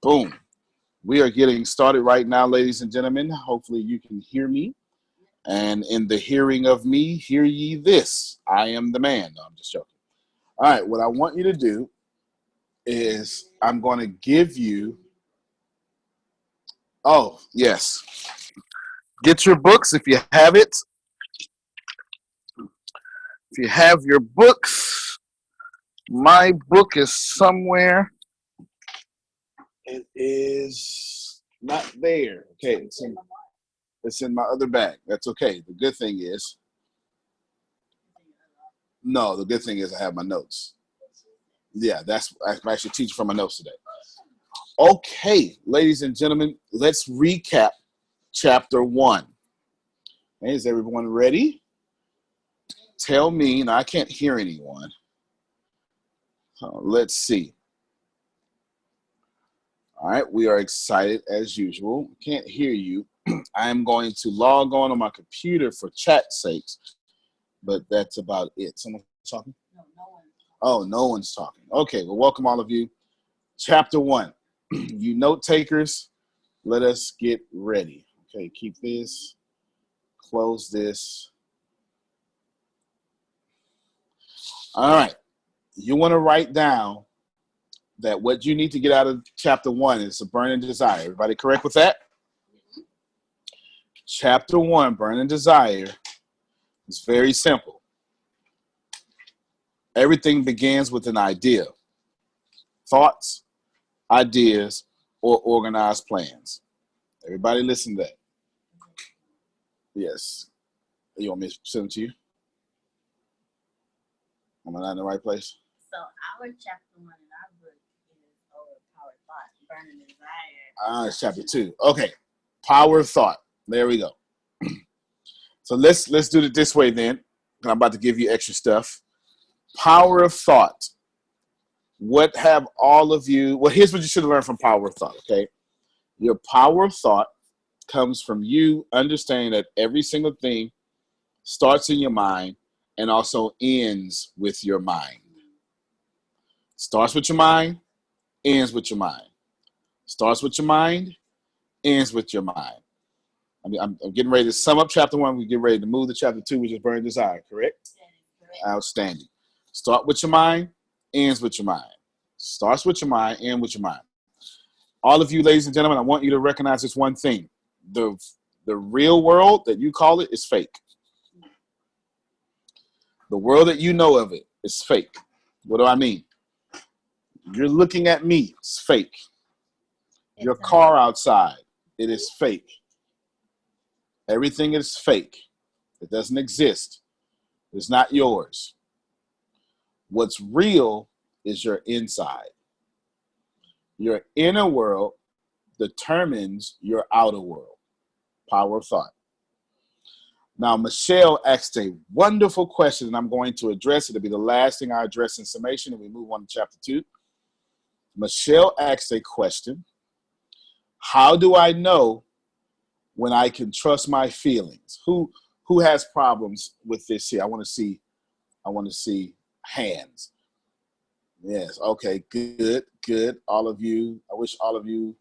Boom. We are getting started right now, ladies and gentlemen. Hopefully you can hear me. And in the hearing of me, hear ye this. I am the man. No, I'm just joking. All right, what I want you to do is I'm going to give you, oh, yes. Get your books if you have it. If you have your books, my book is somewhere. It is not there. Okay, it's in my other bag. That's okay. The good thing is, no, the good thing is I have my notes. Yeah, I'm actually teaching from my notes today. Okay, ladies and gentlemen, let's recap chapter 1. Hey, is everyone ready? Tell me, now I can't hear anyone. Let's see. All right, we are excited as usual. Can't hear you. I'm going to log on my computer for chat sakes, but that's about it. Someone talking? No, no one's talking. Oh, no one's talking. Okay, well, welcome all of you. Chapter 1. You note takers, let us get ready. Okay, keep this, close this. All right, you want to write down that what you need to get out of chapter 1 is a burning desire. Everybody correct with that? Chapter 1, burning desire, is very simple. Everything begins with an idea, thoughts, ideas, or organized plans. Everybody listen to that. Yes. You want me to send it to you? Am I not in the right place? So our chapter 1 in our book is Power Thought, Burning Desire. It's chapter 2. Okay. Power of thought. There we go. So let's do it this way then. I'm about to give you extra stuff. Power of thought. What have all of you, well, here's what you should have learned from power of thought, okay? Your power of thought comes from you understanding that every single thing starts in your mind and also ends with your mind. Starts with your mind, ends with your mind. Starts with your mind, ends with your mind. I'm getting ready to sum up chapter 1. We get ready to move to chapter 2, which is burning desire, correct? Outstanding. Start with your mind, ends with your mind. Starts with your mind, ends with your mind. All of you, ladies and gentlemen, I want you to recognize this one thing. The real world that you call it is fake. The world that you know of it is fake. What do I mean? You're looking at me, it's fake. Your car outside, it is fake. Everything is fake. It doesn't exist. It's not yours. What's real is your inside. Your inner world determines your outer world. Power of thought. Now, Michelle asked a wonderful question, and I'm going to address it. It'll be the last thing I address in summation, and we move on to chapter 2. Michelle asked a question. How do I know when I can trust my feelings? Who has problems with this here? I want to see hands. Yes, okay, good. All of you, I wish all of you,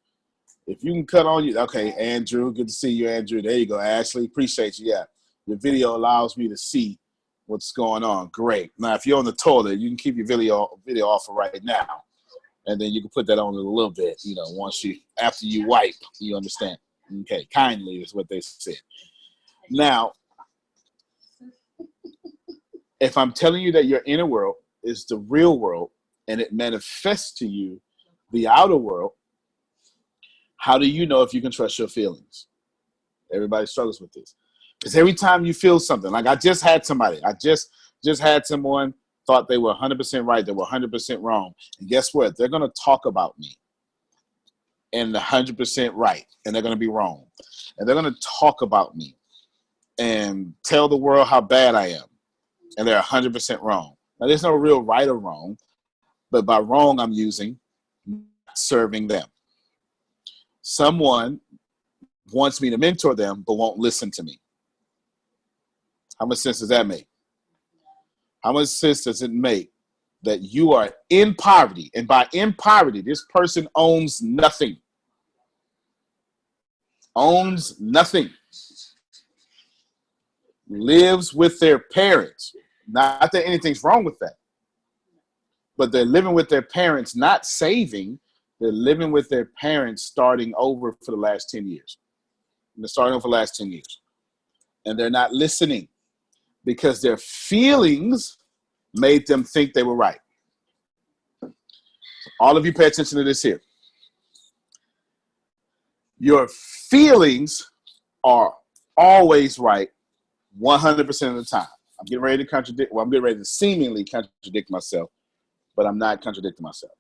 if you can cut on you. Okay, Andrew, good to see you, Andrew. There you go, Ashley, appreciate you. Yeah, your video allows me to see what's going on. Great. Now, if you're on the toilet, you can keep your video off for right now, and then you can put that on in a little bit. After you wipe, you understand. Okay, kindly is what they said. Now, if I'm telling you that your inner world is the real world and it manifests to you the outer world, how do you know if you can trust your feelings? Everybody struggles with this. Because every time you feel something, like I just had someone thought they were 100% right, they were 100% wrong. And guess what? They're going to talk about me and 100% right, and they're going to be wrong. And they're going to talk about me and tell the world how bad I am, and they're 100% wrong. Now, there's no real right or wrong, but by wrong, I'm using serving them. Someone wants me to mentor them, but won't listen to me. How much sense does that make? How much sense does it make that you are in poverty. And by in poverty, this person owns nothing. Owns nothing. Lives with their parents. Not that anything's wrong with that. But they're living with their parents, not saving. They're living with their parents starting over for the last 10 years. And they're starting over for the last 10 years. And they're not listening because their feelings made them think they were right. All of you pay attention to this here. Your feelings are always right 100% of the time. I'm getting ready to contradict. Well, I'm getting ready to seemingly contradict myself, but I'm not contradicting myself.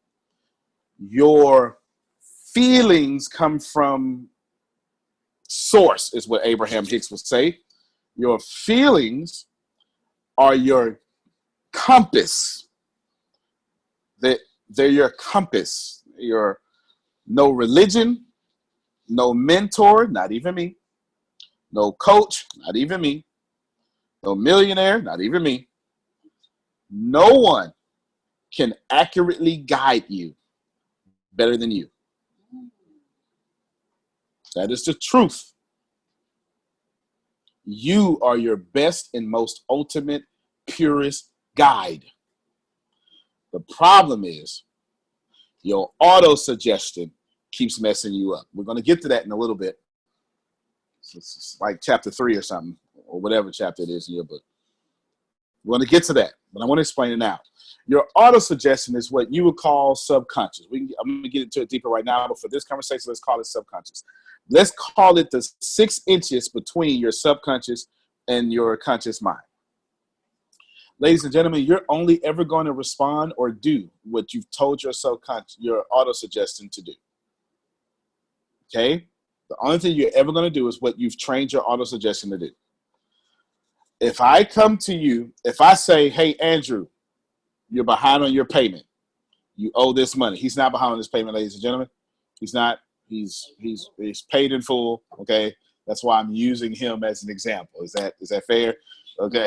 Your feelings come from source, is what Abraham Hicks would say. Your feelings are your compass. They're your compass. Your no religion, no mentor, not even me. No coach, not even me. No millionaire, not even me. No one can accurately guide you better than you. That is the truth. You are your best and most ultimate, purest guide. The problem is your auto-suggestion keeps messing you up. We're going to get to that in a little bit. It's like chapter 3 or something, or whatever chapter it is in your book. We're going to get to that, but I want to explain it now. Your auto-suggestion is what you would call subconscious. I'm going to get into it deeper right now, but for this conversation, let's call it subconscious. Let's call it the 6 inches between your subconscious and your conscious mind. Ladies and gentlemen, you're only ever going to respond or do what you've told your subconscious, your auto-suggestion to do. Okay? The only thing you're ever going to do is what you've trained your auto-suggestion to do. If I come to you, if I say, hey, Andrew, you're behind on your payment. You owe this money. He's not behind on this payment, ladies and gentlemen. He's not. He's paid in full. Okay, that's why I'm using him as an example. Is that fair? Okay,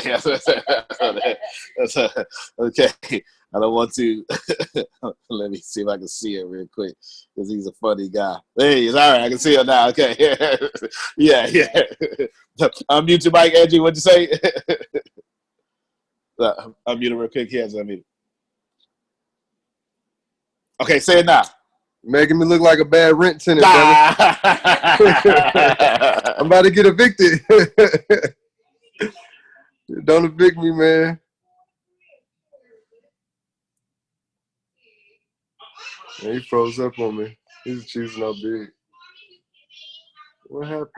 okay. I don't want to. Let me see if I can see it real quick because he's a funny guy. Hey, it's all right. I can see him now. Okay, yeah. Unmute your mic, Andrew. What'd you say? Unmute it real quick. He has unmuted. Okay, say it now. Making me look like a bad rent tenant, brother. I'm about to get evicted. Don't evict me, man. Yeah, he froze up on me. He's choosing out big. What happened?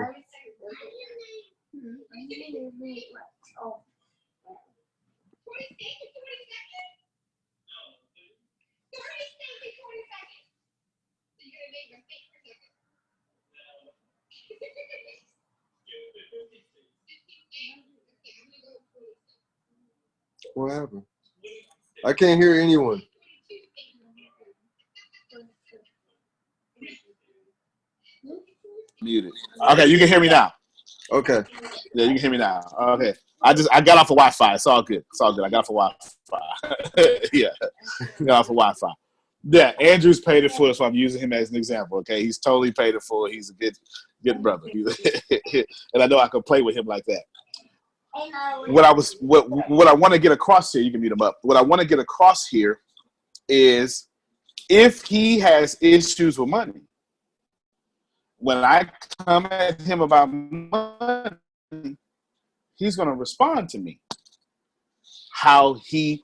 What happened? I can't hear anyone. Muted. Okay, you can hear me now. Okay. Yeah, you can hear me now. Okay. I got off of Wi-Fi. It's all good. I got off of Wi-Fi. Yeah. Got off of Wi-Fi. Yeah, Andrew's paid it full, so I'm using him as an example. Okay. He's totally paid it full. He's a good brother. And I know I can play with him like that. What I want to get across here, you can mute him up. What I want to get across here is if he has issues with money, when I come at him about money, he's going to respond to me how he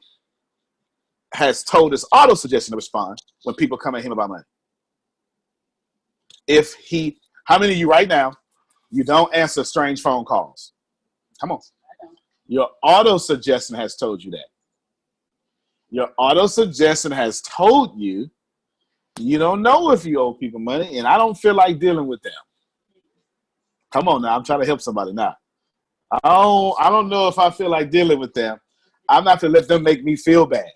has told his auto-suggestion to respond when people come at him about money. How many of you right now, you don't answer strange phone calls? Come on. Your auto-suggestion has told you that. Your auto-suggestion has told you you don't know if you owe people money, and I don't feel like dealing with them. Come on now, I'm trying to help somebody now. I don't know if I feel like dealing with them. I'm not going to let them make me feel bad.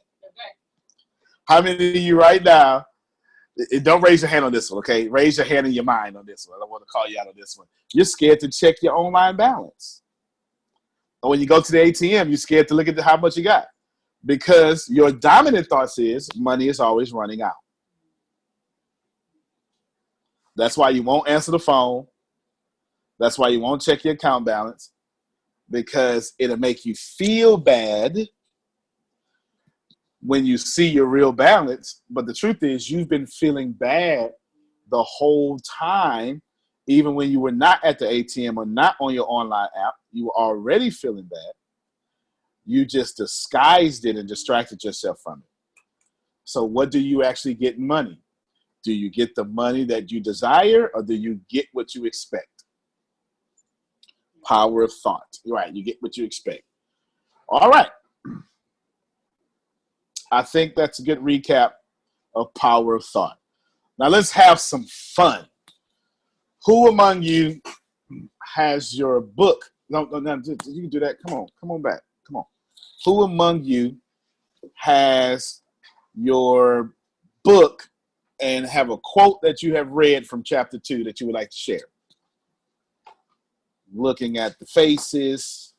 How many of you right now, don't raise your hand on this one, okay? Raise your hand in your mind on this one. I don't want to call you out on this one. You're scared to check your online balance. Or when you go to the ATM, you're scared to look at how much you got. Because your dominant thoughts is money is always running out. That's why you won't answer the phone. That's why you won't check your account balance, because it'll make you feel bad when you see your real balance. But the truth is, you've been feeling bad the whole time. Even when you were not at the ATM or not on your online app, you were already feeling bad. You just disguised it and distracted yourself from it. So what do you actually get in money? Do you get the money that you desire, or do you get what you expect? Power of thought. Right, you get what you expect. All right. I think that's a good recap of power of thought. Now let's have some fun. Who among you has your book? No, you can do that. Come on back. Come on. Who among you has your book and have a quote that you have read from chapter 2 that you would like to share? Looking at the faces.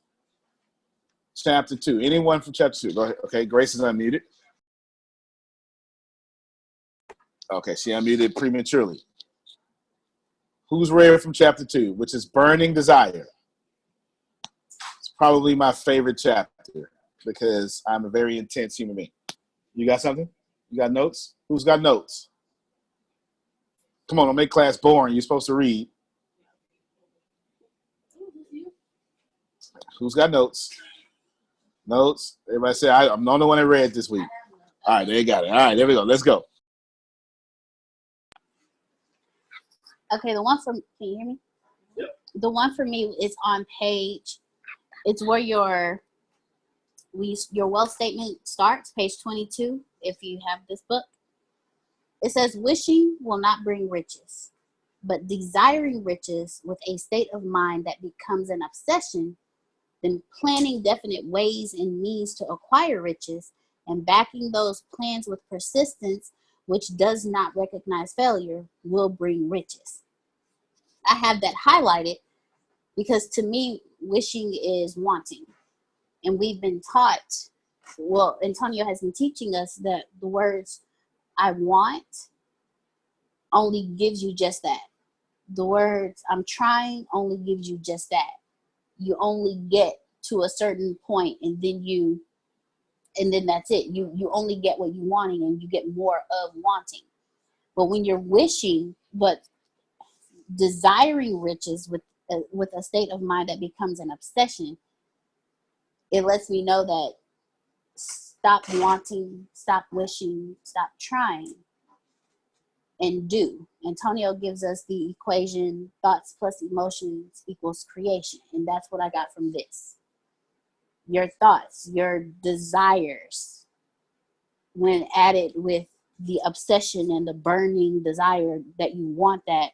Chapter 2. Anyone from chapter 2? Go ahead. Okay, Grace is unmuted. Okay, she unmuted prematurely. Who's read from chapter 2, which is Burning Desire? It's probably my favorite chapter because I'm a very intense human being. You got something? You got notes? Who's got notes? Come on, don't make class boring. You're supposed to read. Who's got notes? Notes? Everybody say, I'm the only one that read this week. All right, they got it. All right, there we go. Let's go. Okay, the one from, can you hear me? Yep. The one for me is on page, it's where your wealth statement starts, page 22, if you have this book. It says, wishing will not bring riches, but desiring riches with a state of mind that becomes an obsession, then planning definite ways and means to acquire riches and backing those plans with persistence, which does not recognize failure, will bring riches. I have that highlighted because to me, wishing is wanting. And we've been taught, well, Antonio has been teaching us that the words I want only gives you just that. The words I'm trying only gives you just that. You only get to a certain point and then that's it. You only get what you're wanting and you get more of wanting. But when you're wishing, but desiring riches with a state of mind that becomes an obsession, it lets me know that stop wanting, stop wishing, stop trying, and do. Antonio gives us the equation thoughts plus emotions equals creation. And that's what I got from this. Your thoughts, your desires, when added with the obsession and the burning desire that you want, that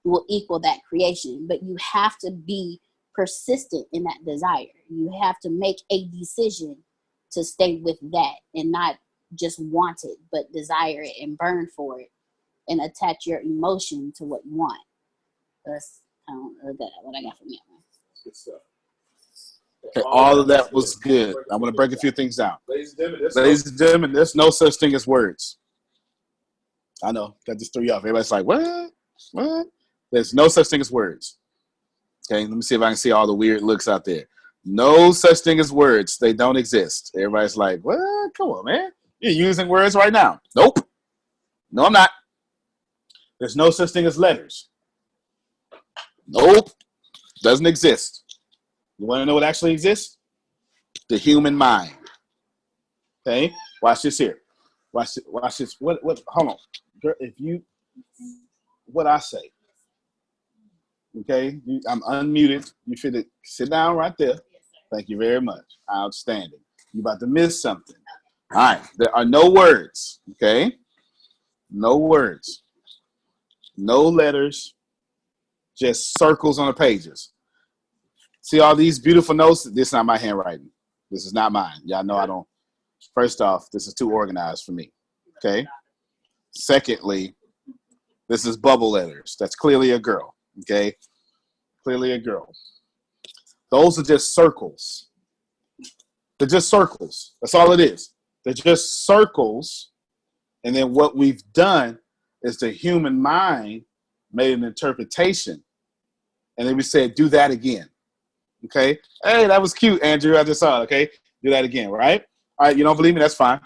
will equal that creation. But you have to be persistent in that desire. You have to make a decision to stay with that and not just want it, but desire it and burn for it and attach your emotion to what you want. That's what I got from you. Good stuff. Okay, all of that was good. I'm going to break a few things down. Ladies and gentlemen, there's no such thing as words. I know, that just threw you off. Everybody's like, what? What? There's no such thing as words. Okay, let me see if I can see all the weird looks out there. No such thing as words. They don't exist. Everybody's like, what? Come on, man. You're using words right now. Nope. No, I'm not. There's no such thing as letters. Nope. Doesn't exist. You want to know what actually exists? The human mind. Okay? Watch this here. Watch this. What? Hold on. Girl, what I say. Okay? I'm unmuted. You should sit down right there. Thank you very much. Outstanding. You're about to miss something. All right. There are no words. Okay? No words. No letters. Just circles on the pages. See all these beautiful notes? This is not my handwriting. This is not mine. Y'all know I don't. First off, this is too organized for me. Okay? Secondly, this is bubble letters. That's clearly a girl. Okay? Clearly a girl. Those are just circles. They're just circles. That's all it is. They're just circles. And then what we've done is the human mind made an interpretation. And then we said, do that again. Okay? Hey, that was cute, Andrew. I just saw it. Okay? Do that again, right? All right, you don't believe me? That's fine.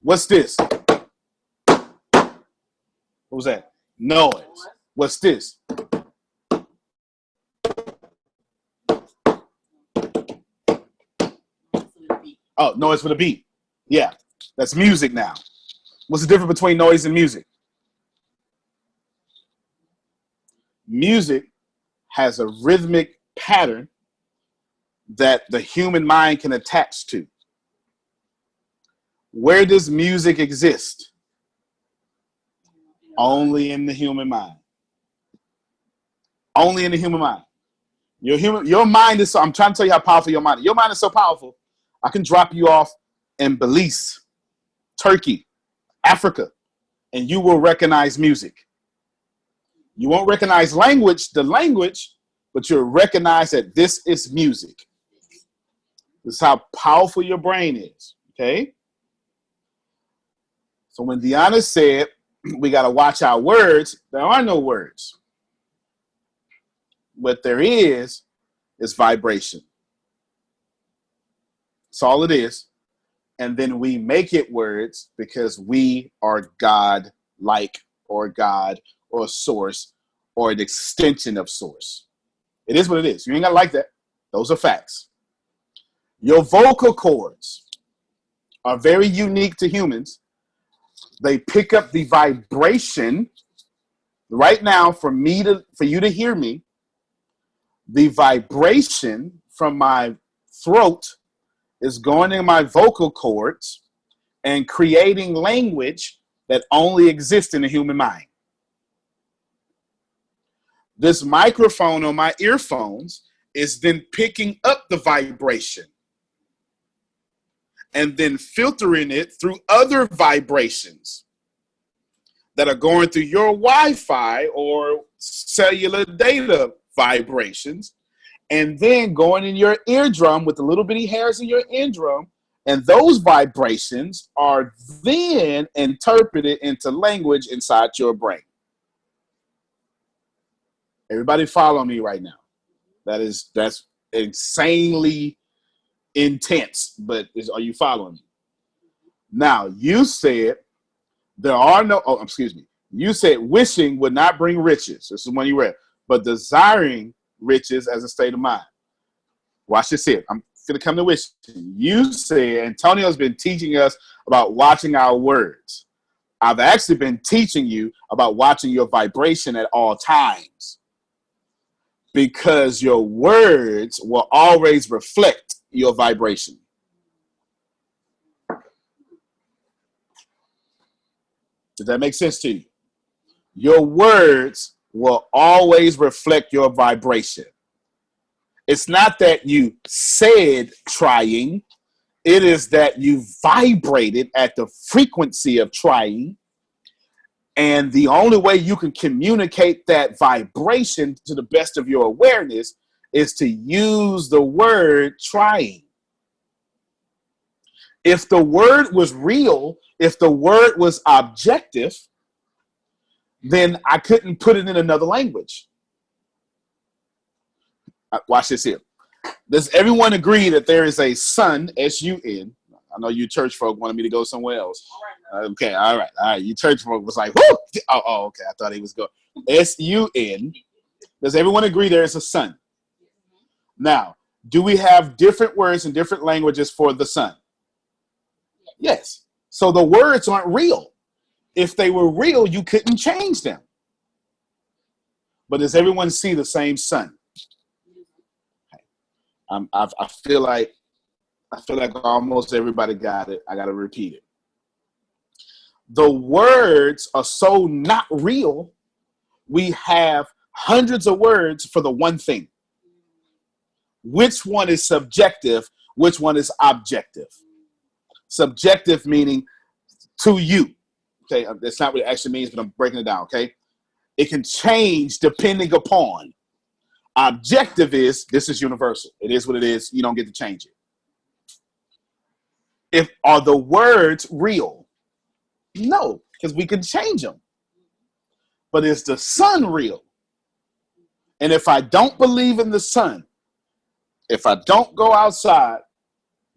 What's this? What was that? Noise. What's this? Oh, noise for the beat. Yeah, that's music now. What's the difference between noise and music? Music has a rhythmic pattern that the human mind can attach to. Where does music exist? Only in the human mind. Only in the human mind. Your mind is so, I'm trying to tell you how powerful your mind is. Your mind is so powerful, I can drop you off in Belize, Turkey, Africa, and you will recognize music. You won't recognize the language, but you'll recognize that this is music. This is how powerful your brain is, okay? So when Deanna said, we got to watch our words, there are no words. What there is vibration. That's all it is. And then we make it words because we are God-like or God or source or an extension of source. It is what it is. You ain't got to like that. Those are facts. Your vocal cords are very unique to humans. They pick up the vibration. Right now, for you to hear me, the vibration from my throat is going in my vocal cords and creating language that only exists in the human mind. This microphone on my earphones is then picking up the vibration and then filtering it through other vibrations that are going through your Wi-Fi or cellular data vibrations, and then going in your eardrum with the little bitty hairs in your eardrum, and those vibrations are then interpreted into language inside your brain. Everybody follow me right now. That's insanely intense, but are you following me? Now, you said you said wishing would not bring riches. This is one you read. But desiring riches as a state of mind. Watch this here. I'm going to come to wishing. You said Antonio's been teaching us about watching our words. I've actually been teaching you about watching your vibration at all times, because your words will always reflect your vibration. Does that make sense to you? Your words will always reflect your vibration. It's not that you said trying. It is that you vibrated at the frequency of trying. And the only way you can communicate that vibration to the best of your awareness is to use the word trying. If the word was real, if the word was objective, then I couldn't put it in another language. Watch this here. Does everyone agree that there is a sun, S-U-N? I know you church folk wanted me to go somewhere else. Okay, all right. You church folk was like, whoo! Oh, okay. I thought he was going. S-U-N. Does everyone agree there is a sun? Now, do we have different words in different languages for the sun? Yes. So the words aren't real. If they were real, you couldn't change them. But does everyone see the same sun? I feel like almost everybody got it. I got to repeat it. The words are so not real. We have hundreds of words for the one thing. Which one is subjective? Which one is objective? Subjective meaning to you. Okay, that's not what it actually means, but I'm breaking it down, okay? It can change depending upon. Objective is, this is universal. It is what it is. You don't get to change it. Are the words real? No, because we can change them. But is the sun real? And if I don't believe in the sun, if I don't go outside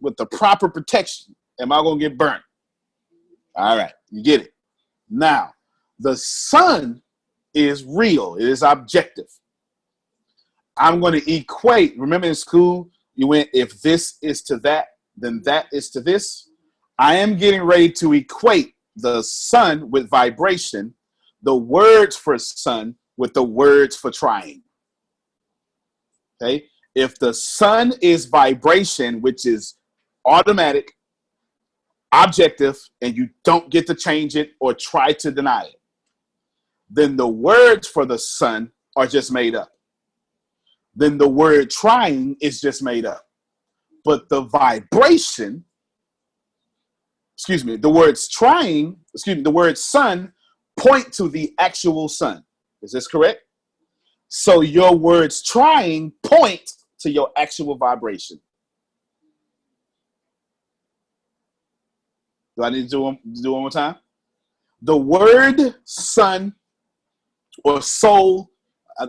with the proper protection, am I going to get burnt? All right, you get it. Now, the sun is real. It is objective. I'm going to equate. Remember in school, you went, if this is to that, then that is to this. I am getting ready to equate the sun with vibration, the words for sun with the words for trying. Okay? If the sun is vibration, which is automatic, objective, and you don't get to change it or try to deny it, then the words for the sun are just made up. Then the word trying is just made up. But the vibration, the words trying, the word sun point to the actual sun. Is this correct? So your words trying point to your actual vibration. Do I need to do one more time? The word sun or soul, I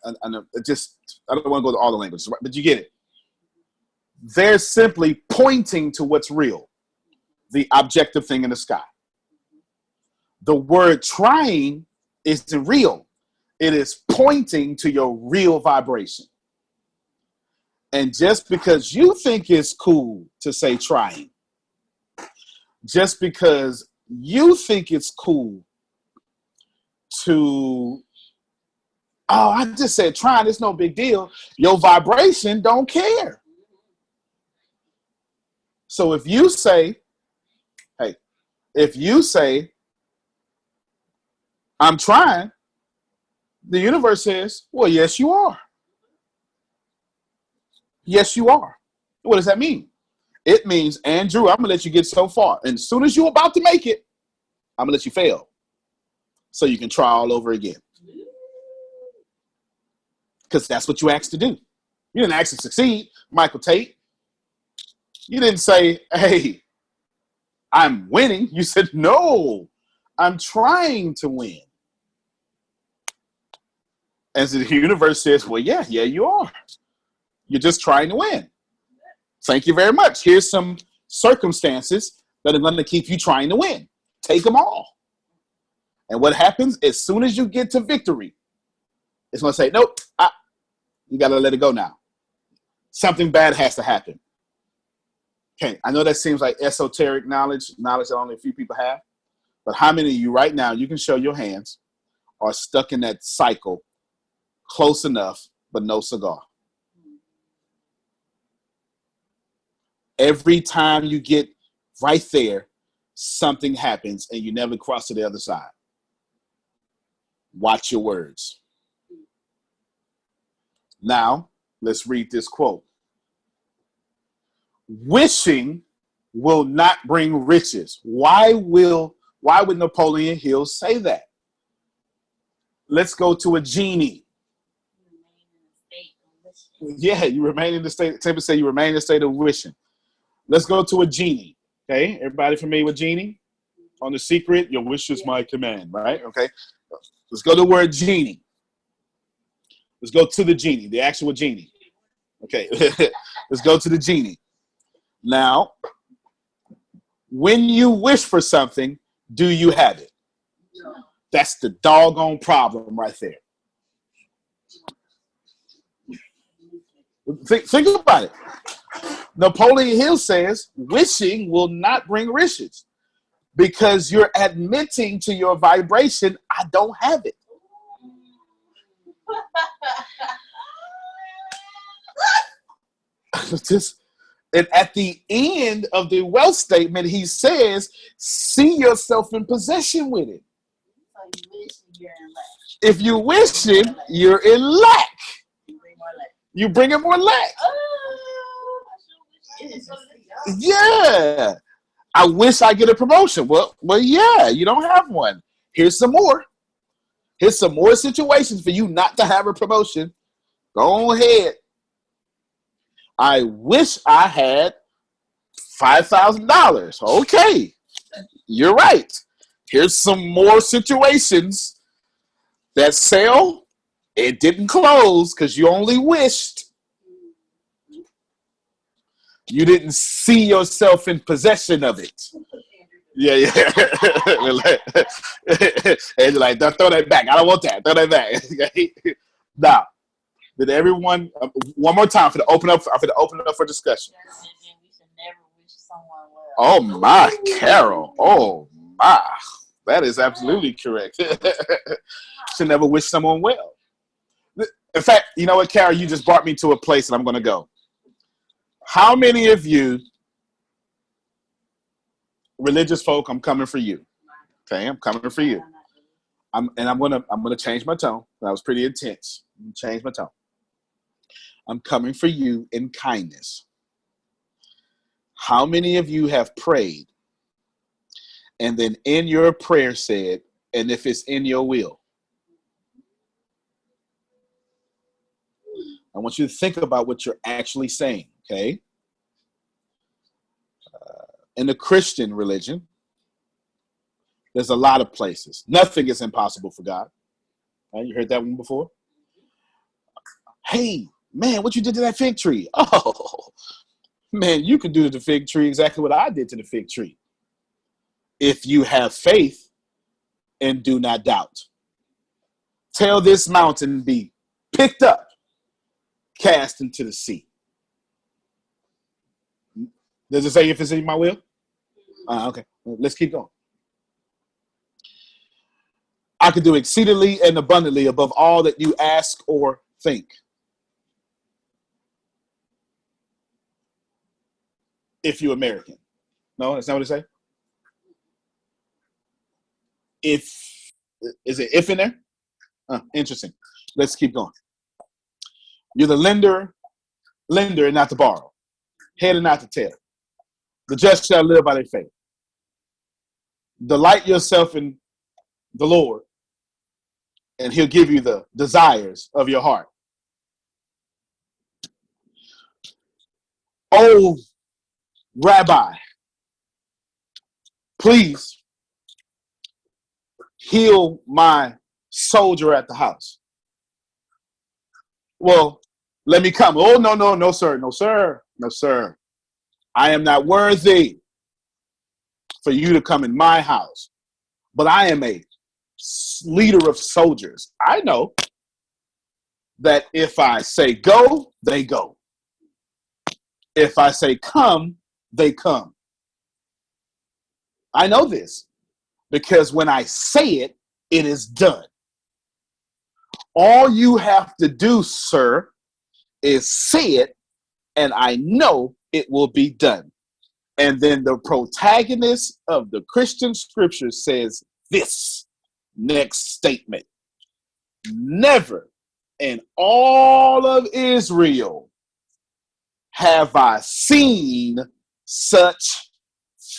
don't want to go to all the languages, but you get it. They're simply pointing to what's real, the objective thing in the sky. The word trying isn't real. It is pointing to your real vibration. And just because you think it's cool to say trying, just because you think it's cool to, oh, I just said trying, it's no big deal. Your vibration don't care. So if you say, I'm trying, the universe says, well, yes, you are. Yes, you are. What does that mean? It means, Andrew, I'm going to let you get so far. And as soon as you're about to make it, I'm going to let you fail so you can try all over again. Because that's what you asked to do. You didn't ask to succeed, Michael Tate. You didn't say, hey, I'm winning. You said, no, I'm trying to win. And so the universe says, well, yeah, you are. You're just trying to win. Thank you very much. Here's some circumstances that are going to keep you trying to win. Take them all. And what happens as soon as you get to victory, it's going to say, nope, you got to let it go now. Something bad has to happen. Okay, I know that seems like esoteric knowledge that only a few people have. But how many of you right now, you can show your hands, are stuck in that cycle close enough, but no cigar? Every time you get right there, something happens and you never cross to the other side. Watch your words. Now, let's read this quote. Wishing will not bring riches. Why would Napoleon Hill say that? Let's go to a genie. Yeah, you remain in the state. Some people say you remain in the state of wishing. Let's go to a genie. Okay, everybody familiar with genie? On The Secret, your wish is my command, right? Okay, let's go to the word genie. Let's go to the genie, the actual genie. Okay, let's go to the genie. Now, when you wish for something, do you have it? That's the doggone problem right there. Think about it. Napoleon Hill says, wishing will not bring riches because you're admitting to your vibration, I don't have it. And at the end of the wealth statement, he says, see yourself in possession with it. If you wish it, you're in lack. You bring in more lack. Yeah. I wish I get a promotion. Well, yeah, you don't have one. Here's some more. Here's some more situations for you not to have a promotion. Go ahead. I wish I had $5,000. Okay, you're right. Here's some more situations. That sale, it didn't close because you only wished. You didn't see yourself in possession of it. Yeah. And you're like, don't throw that back. I don't want that. Throw that back. Now, did everyone, one more time for the open up for discussion. Oh my, Carol. Oh my. That is absolutely correct. Should never wish someone well. In fact, you know what, Carol? You just brought me to a place and I'm going to go. How many of you religious folk, I'm coming for you. Okay, I'm coming for you. I'm gonna change my tone. That was pretty intense. Change my tone. I'm coming for you in kindness. How many of you have prayed and then in your prayer said, and if it's in your will? I want you to think about what you're actually saying, okay? In the Christian religion, there's a lot of places. Nothing is impossible for God. Right? You heard that one before? Hey, man, what you did to that fig tree? Oh, man, you can do to the fig tree exactly what I did to the fig tree. If you have faith and do not doubt. Tell this mountain be picked up, cast into the sea. Does it say if it's in my will? Okay, let's keep going. I could do exceedingly and abundantly above all that you ask or think. If you're American. No, that's not what it say? Is it if in there? Interesting. Let's keep going. You're the lender and not to borrow. Head and not to tail. The just shall live by their faith. Delight yourself in the Lord, and he'll give you the desires of your heart. Oh, Rabbi, please heal my soldier at the house. Well, let me come. Oh, no, sir. I am not worthy for you to come in my house, but I am a leader of soldiers. I know that if I say go, they go. If I say come, they come. I know this because when I say it, it is done. All you have to do, sir, is say it, and I know it will be done. And then the protagonist of the Christian scripture says this next statement. Never in all of Israel have I seen such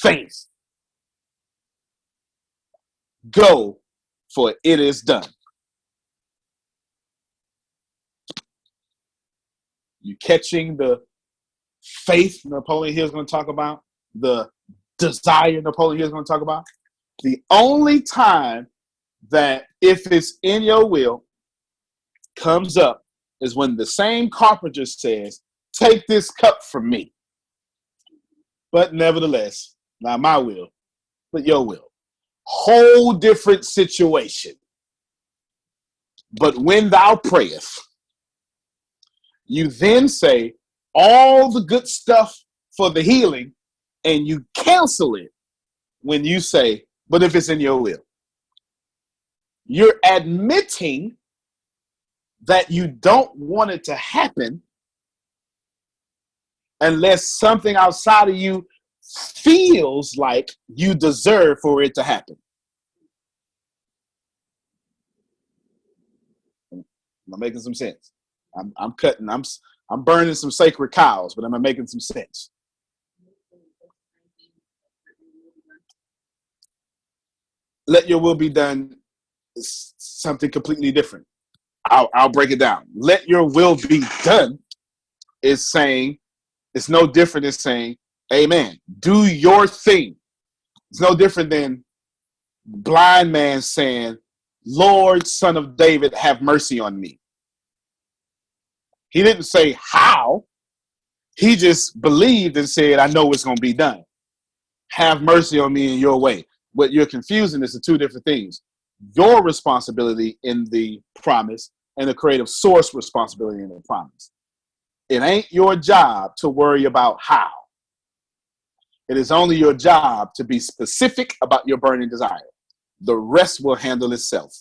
faith. Go, for it is done. You catching the faith Napoleon Hill is going to talk about? The desire Napoleon Hill is going to talk about? The only time that if it's in your will comes up is when the same carpenter says, take this cup from me. But nevertheless, not my will, but your will. Whole different situation. But when thou prayest, you then say all the good stuff for the healing, and you cancel it when you say, but if it's in your will. You're admitting that you don't want it to happen unless something outside of you feels like you deserve for it to happen. Am I making some sense? I'm burning some sacred cows, but am I making some sense? Let your will be done is something completely different. I'll break it down. Let your will be done is saying, it's no different than saying, Amen. Do your thing. It's no different than blind man saying, Lord, Son of David, have mercy on me. He didn't say how. He just believed and said, I know it's going to be done. Have mercy on me in your way. What you're confusing is the two different things. Your responsibility in the promise and the creative source responsibility in the promise. It ain't your job to worry about how. It is only your job to be specific about your burning desire. The rest will handle itself.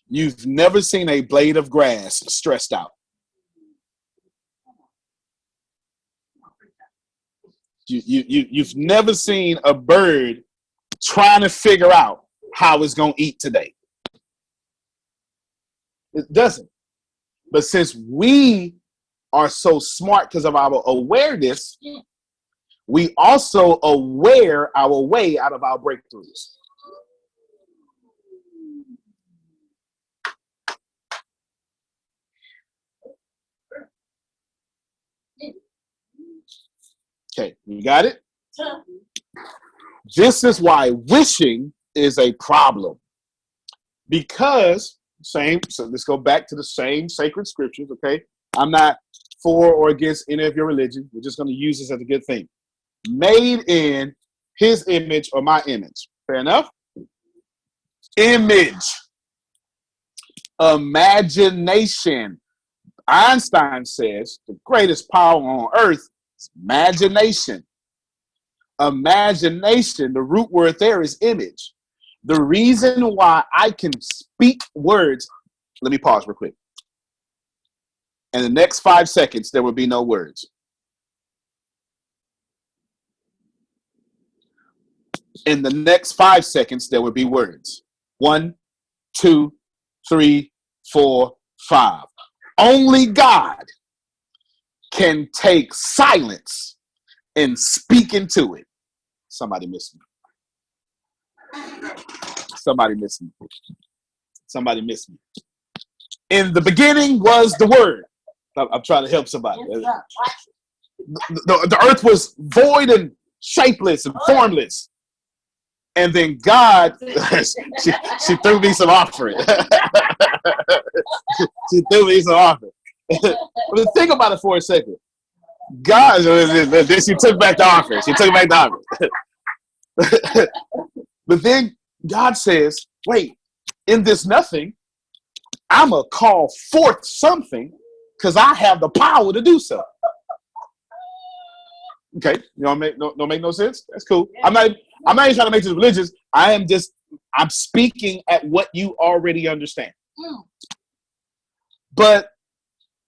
You've never seen a blade of grass stressed out. You've never seen a bird trying to figure out how it's going to eat today. It doesn't. But since we are so smart because of our awareness, we also aware our way out of our breakthroughs. Okay, you got it? This is why wishing is a problem. Because, so let's go back to the same sacred scriptures, okay? I'm not for or against any of your religion. We're just going to use this as a good thing. Made in his image or my image. Fair enough? Image. Imagination. Einstein says the greatest power on earth is imagination. Imagination, the root word there is image. The reason why I can speak words, let me pause real quick. In the next 5 seconds, there will be no words. In the next 5 seconds, there will be words. 1, 2, 3, 4, 5. Only God can take silence and speak into it. Somebody missed me. Somebody missed me. Somebody missed me. In the beginning was the word. I'm trying to help somebody. The earth was void and shapeless and formless. And then God, she threw me some offering. She threw me some offering. But think about it for a second. God, then she took back the offering. She took back the offering. But then God says, wait, in this nothing, I'm going to call forth something because I have the power to do so. Okay, you don't make no sense? That's cool. I'm not even trying to make this religious. I'm speaking at what you already understand. But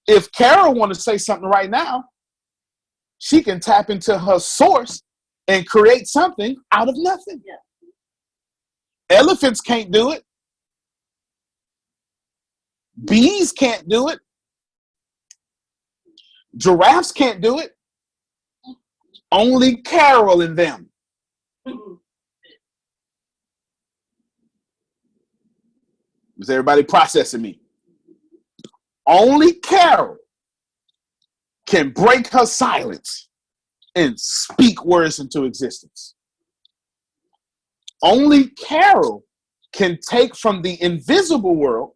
if Carol want to say something right now, she can tap into her source and create something out of nothing. Yeah. Elephants can't do it. Bees can't do it. Giraffes can't do it. Only Carol and them. Is everybody processing me? Only Carol can break her silence and speak words into existence. Only Carol can take from the invisible world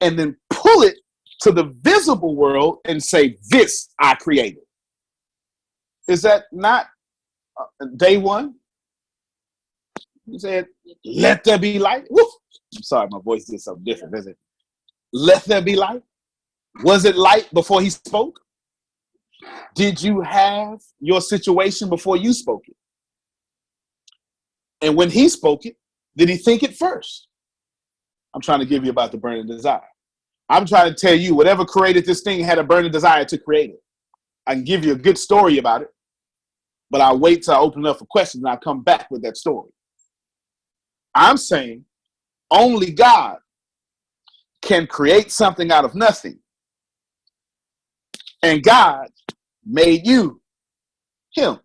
and then pull it to the visible world and say, this I created. Is that not day one? He said, let there be light. Woo! I'm sorry, my voice did something different, doesn't it? Let there be light. Was it light before he spoke? Did you have your situation before you spoke it? And when he spoke it, did he think it first? I'm trying to give you about the burning desire. I'm trying to tell you whatever created this thing had a burning desire to create it. I can give you a good story about it, but I'll wait till I open up for questions and I'll come back with that story. I'm saying only God can create something out of nothing. And God made you him.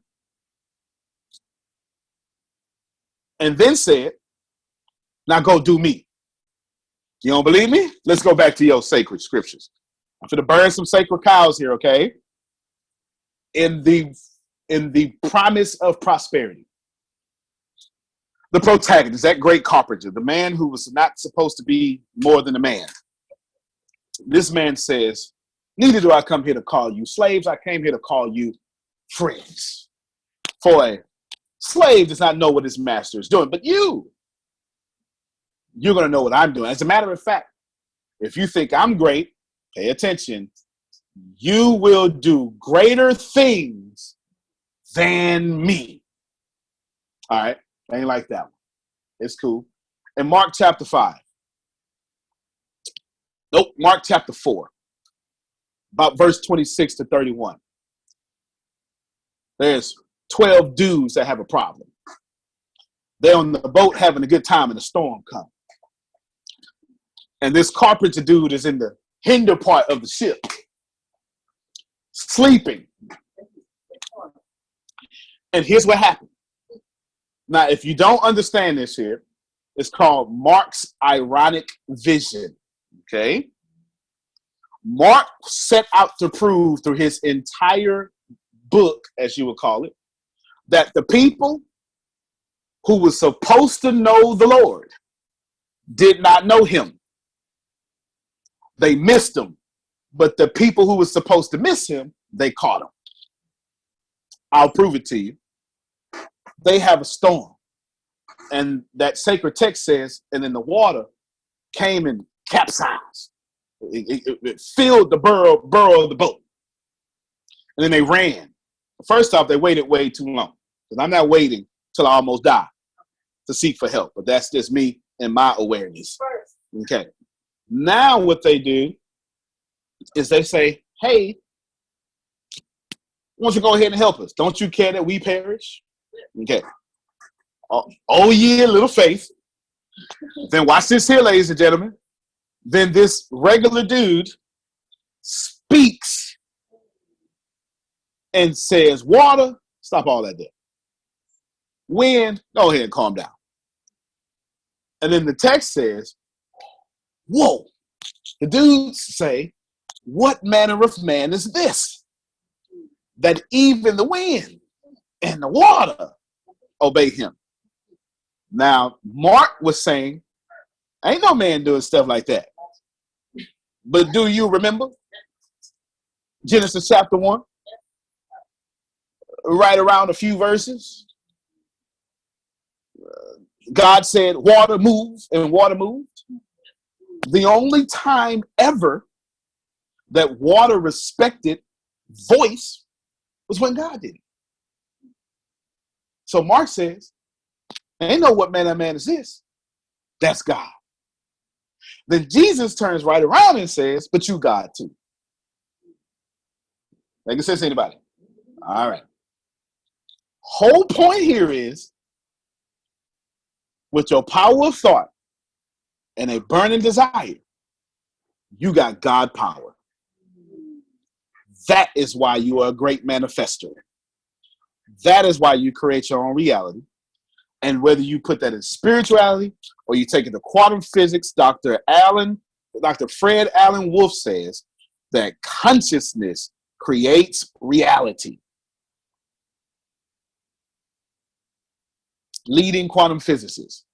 And then said, now go do me. You don't believe me? Let's go back to your sacred scriptures. I'm going to burn some sacred cows here, okay? In the in the promise of prosperity. The protagonist, that great carpenter, the man who was not supposed to be more than a man. This man says, neither do I come here to call you slaves. I came here to call you friends. For a slave does not know what his master is doing, but you're going to know what I'm doing. As a matter of fact, if you think I'm great, pay attention. You will do greater things than me. All right. Ain't like that one. It's cool. In Mark chapter 5. Nope, Mark chapter 4. About verse 26 to 31. There's 12 dudes that have a problem. They're on the boat having a good time and a storm comes. And this carpenter dude is in the hinder part of the ship, sleeping. And here's what happened. Now, if you don't understand this here, it's called Mark's ironic vision. Okay? Mark set out to prove through his entire book, as you would call it, that the people who were supposed to know the Lord did not know him. They missed him. But the people who were supposed to miss him, they caught him. I'll prove it to you. They have a storm. And that sacred text says, and then the water came and capsized. It filled the burrow of the boat. And then they ran. First off, they waited way too long. Because I'm not waiting till I almost die to seek for help. But that's just me and my awareness. Okay. Now what they do is they say, hey, why don't you go ahead and help us? Don't you care that we perish? Okay. Oh yeah, little faith. Then watch this here, ladies and gentlemen. Then this regular dude speaks and says, water, stop all that there. Wind, go ahead and calm down. And then the text says, whoa. The dudes say, what manner of man is this? That even the wind and the water obey him. Now, Mark was saying, ain't no man doing stuff like that. But do you remember Genesis chapter 1? Right around a few verses. God said, water move, and water moved. The only time ever that water respected voice was when God did it. So Mark says, ain't know what manner of man is this. That's God. Then Jesus turns right around and says, but you God too. Make sense to anybody? All right. Whole point here is, with your power of thought and a burning desire, you got God power. That is why you are a great manifester. That is why you create your own reality. And whether you put that in spirituality or you take it to quantum physics, Dr. Fred Allen Wolf says that consciousness creates reality. Leading quantum physicist.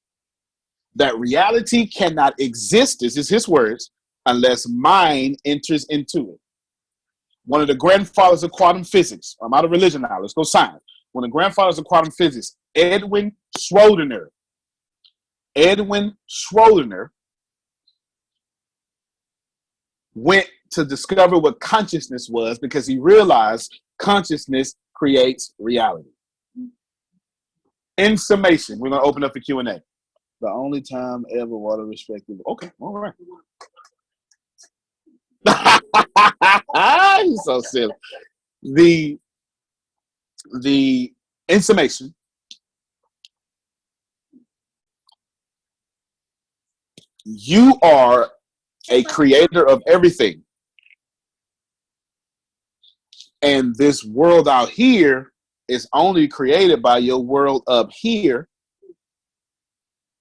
That reality cannot exist, this is his words, unless mind enters into it. One of the grandfathers of quantum physics, I'm out of religion now, let's go science. One of the grandfathers of quantum physics, Edwin Schrödinger went to discover what consciousness was because he realized consciousness creates reality. In summation, we're going to open up the Q&A. The only time ever water respected. Okay, all right. You're so silly. The in summation, you are a creator of everything. And this world out here is only created by your world up here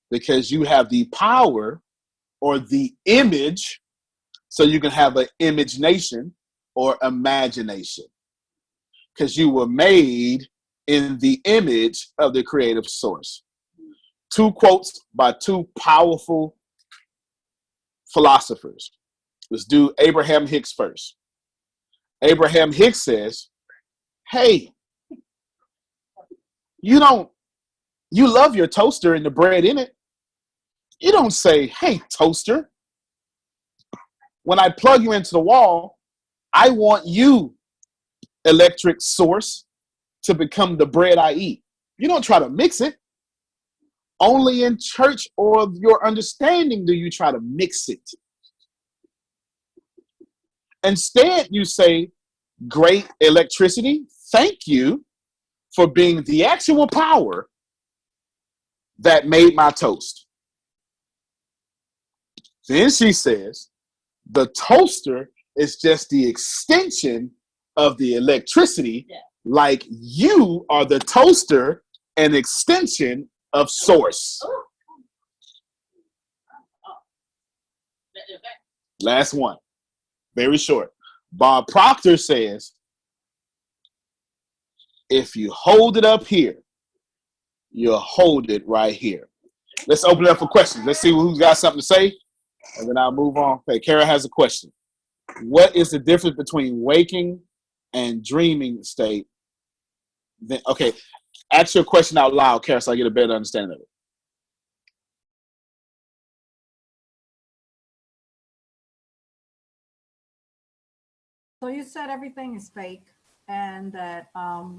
because you have the power or the image, so you can have an imagination or imagination. because you were made in the image of the creative source. Two quotes by two powerful philosophers. Let's do Abraham Hicks first. Abraham Hicks says, hey, you love your toaster and the bread in it. You don't say, hey, toaster, when I plug you into the wall, I want you, electric source, to become the bread I eat. You don't try to mix it. Only in church or your understanding do you try to mix it. Instead, you say, great electricity, thank you for being the actual power that made my toast. Then she says, the toaster is just the extension of the electricity, like you are the toaster, an extension of source. Last one, very short. Bob Proctor says, if you hold it up here, you'll hold it right here. Let's open it up for questions. Let's see who's got something to say, and then I'll move on. Okay, Kara has a question. What is the difference between waking and dreaming state? Then, okay, ask your question out loud, Kara, so I get a better understanding of it. So you said everything is fake and that our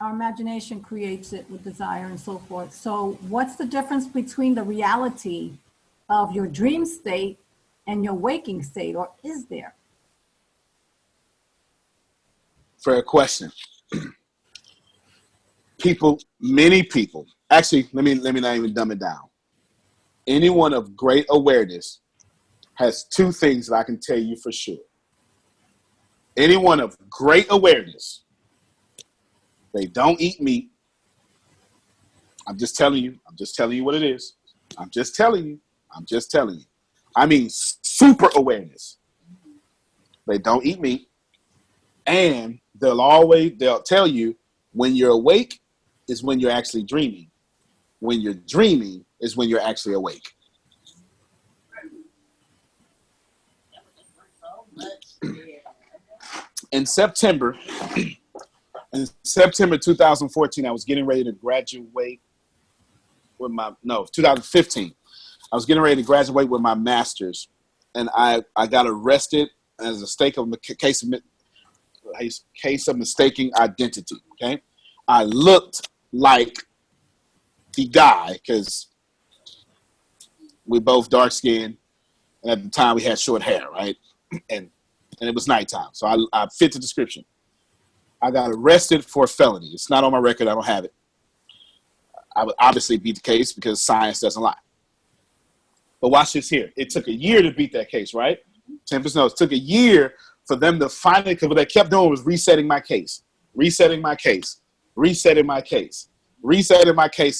imagination creates it with desire and so forth. So what's the difference between the reality of your dream state and your waking state, or is there? Fair question. Many people, actually, let me not even dumb it down. Anyone of great awareness has two things that I can tell you for sure. Anyone of great awareness, they don't eat meat. I'm just telling you what it is. I'm just telling you. I mean, super awareness. They don't eat meat. And they'll tell you when you're awake is when you're actually dreaming. When you're dreaming is when you're actually awake. In September 2014, I was getting ready to graduate with 2015. I was getting ready to graduate with my master's, and I got arrested as a case of mistaking identity. Okay, I looked like the guy because we both dark skinned, and at the time we had short hair, right? And it was nighttime, so I fit the description. I got arrested for a felony. It's not on my record. I don't have it. I would obviously beat the case because science doesn't lie. But watch this here. It took a year to beat that case, right? Tempest knows. It took a year for them to finally, because what they kept doing was resetting my case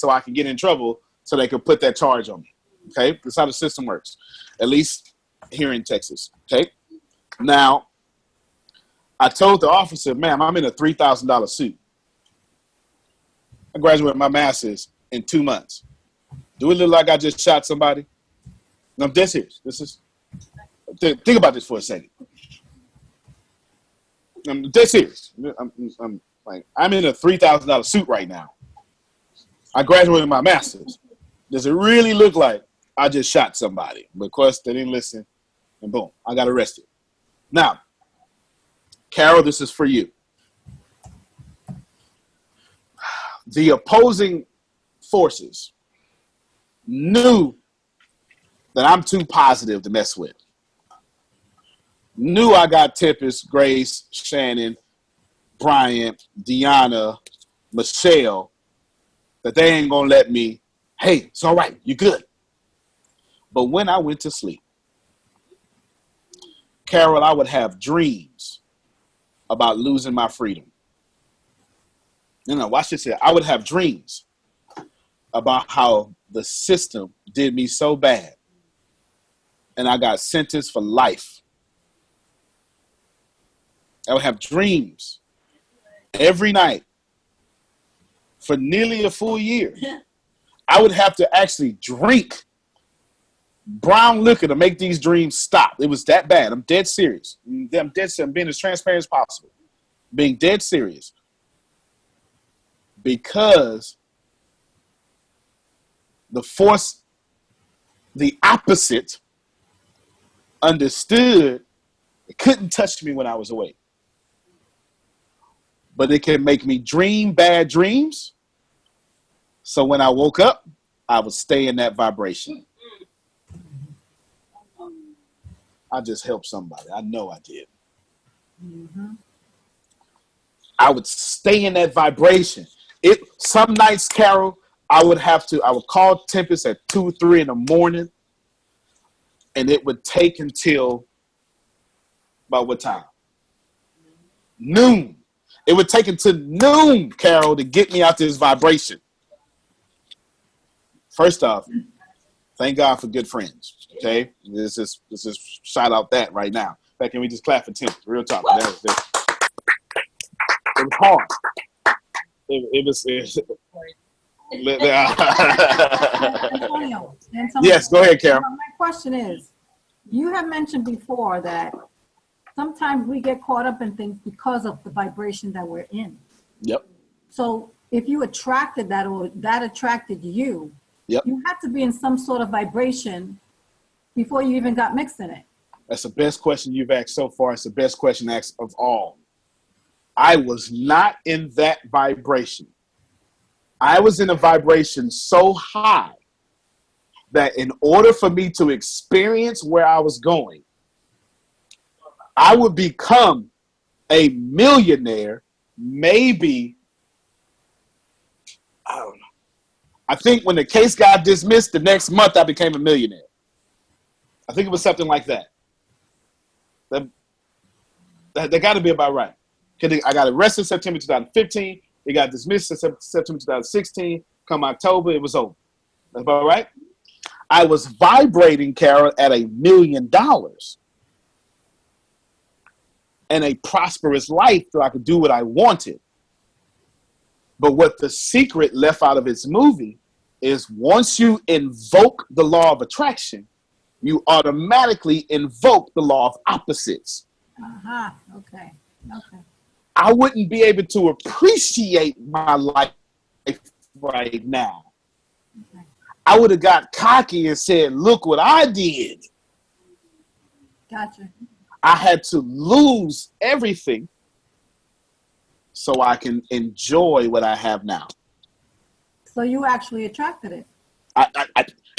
so I could get in trouble so they could put that charge on me. Okay? That's how the system works, at least here in Texas. Okay? Now, I told the officer, ma'am, I'm in a $3,000 suit. I graduated my master's in 2 months. Do it look like I just shot somebody? No, I'm dead serious. Think about this for a second. I'm dead serious. I'm in a $3,000 suit right now. I graduated my master's. Does it really look like I just shot somebody? But of course, they didn't listen, and boom, I got arrested. Now, Carol, this is for you. The opposing forces knew that I'm too positive to mess with. Knew I got Tempest, Grace, Shannon, Bryant, Deanna, Michelle, that they ain't gonna let me, hey, it's all right, you good. But when I went to sleep, Carol, I would have dreams about losing my freedom. Watch this here. I would have dreams about how the system did me so bad and I got sentenced for life. I would have dreams every night for nearly a full year. I would have to actually drink brown liquor to make these dreams stop. It was that bad. I'm dead serious. I'm dead serious. I'm being as transparent as possible. Being dead serious. Because the force, the opposite, understood it couldn't touch me when I was awake. But it can make me dream bad dreams. So when I woke up, I would stay in that vibration. I just helped somebody. I know I did. Mm-hmm. I would stay in that vibration. Some nights, Carol, I would call Tempest at 2, 3 in the morning, and it would take until about what time? Noon. It would take until noon, Carol, to get me out this vibration. First off, thank God for good friends. Okay, this is shout out that right now. In fact, can we just clap for Tim? Real talk. It was hard. It was. Antonio, Yes, go ahead, Carol. My question is, you have mentioned before that sometimes we get caught up in things because of the vibration that we're in. Yep. So if you attracted that or that attracted you, yep, you had to be in some sort of vibration before you even got mixed in it. That's the best question you've asked so far. It's the best question asked of all. I was not in that vibration. I was in a vibration so high that in order for me to experience where I was going, I would become a millionaire, maybe, I don't know. I think when the case got dismissed, the next month I became a millionaire. I think it was something like that. That got to be about right. I got arrested September 2015. It got dismissed in September 2016. Come October, it was over. That's about right. I was vibrating, Carol, at $1 million and a prosperous life so I could do what I wanted. But what The Secret left out of its movie is once you invoke the law of attraction, you automatically invoke the law of opposites. Uh-huh. Okay. I wouldn't be able to appreciate my life right now. Okay. I would have got cocky and said, look what I did. Gotcha. I had to lose everything so I can enjoy what I have now. So you actually attracted it.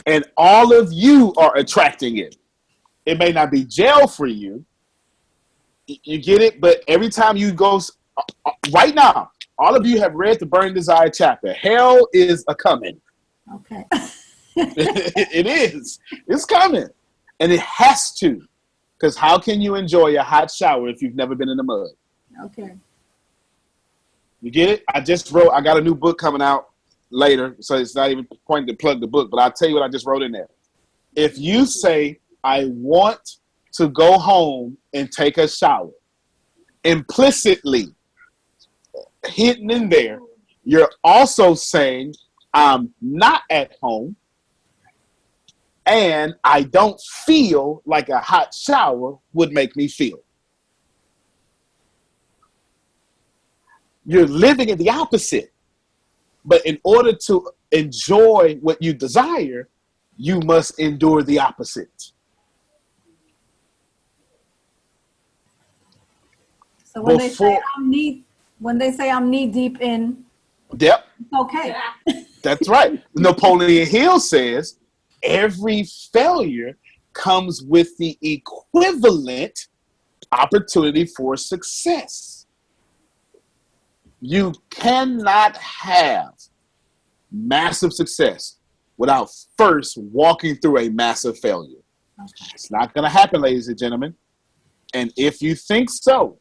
And all of you are attracting it. It may not be jail for you. You get it? But every time you go, right now, all of you have read the Burning Desire chapter. Hell is a-coming. Okay. It is. It's coming. And it has to. Because how can you enjoy a hot shower if you've never been in the mud? Okay. You get it? I got a new book coming out later, so it's not even pointing to plug the book, but I'll tell you what I just wrote in there. If you say, I want to go home and take a shower, implicitly hidden in there, you're also saying, I'm not at home and I don't feel like a hot shower would make me feel. You're living in the opposite. But in order to enjoy what you desire, you must endure the opposite. So when they say I'm knee deep in, yep, it's okay. That's right. Napoleon Hill says every failure comes with the equivalent opportunity for success. You cannot have massive success without first walking through a massive failure. Okay. It's not going to happen, ladies and gentlemen. And if you think so,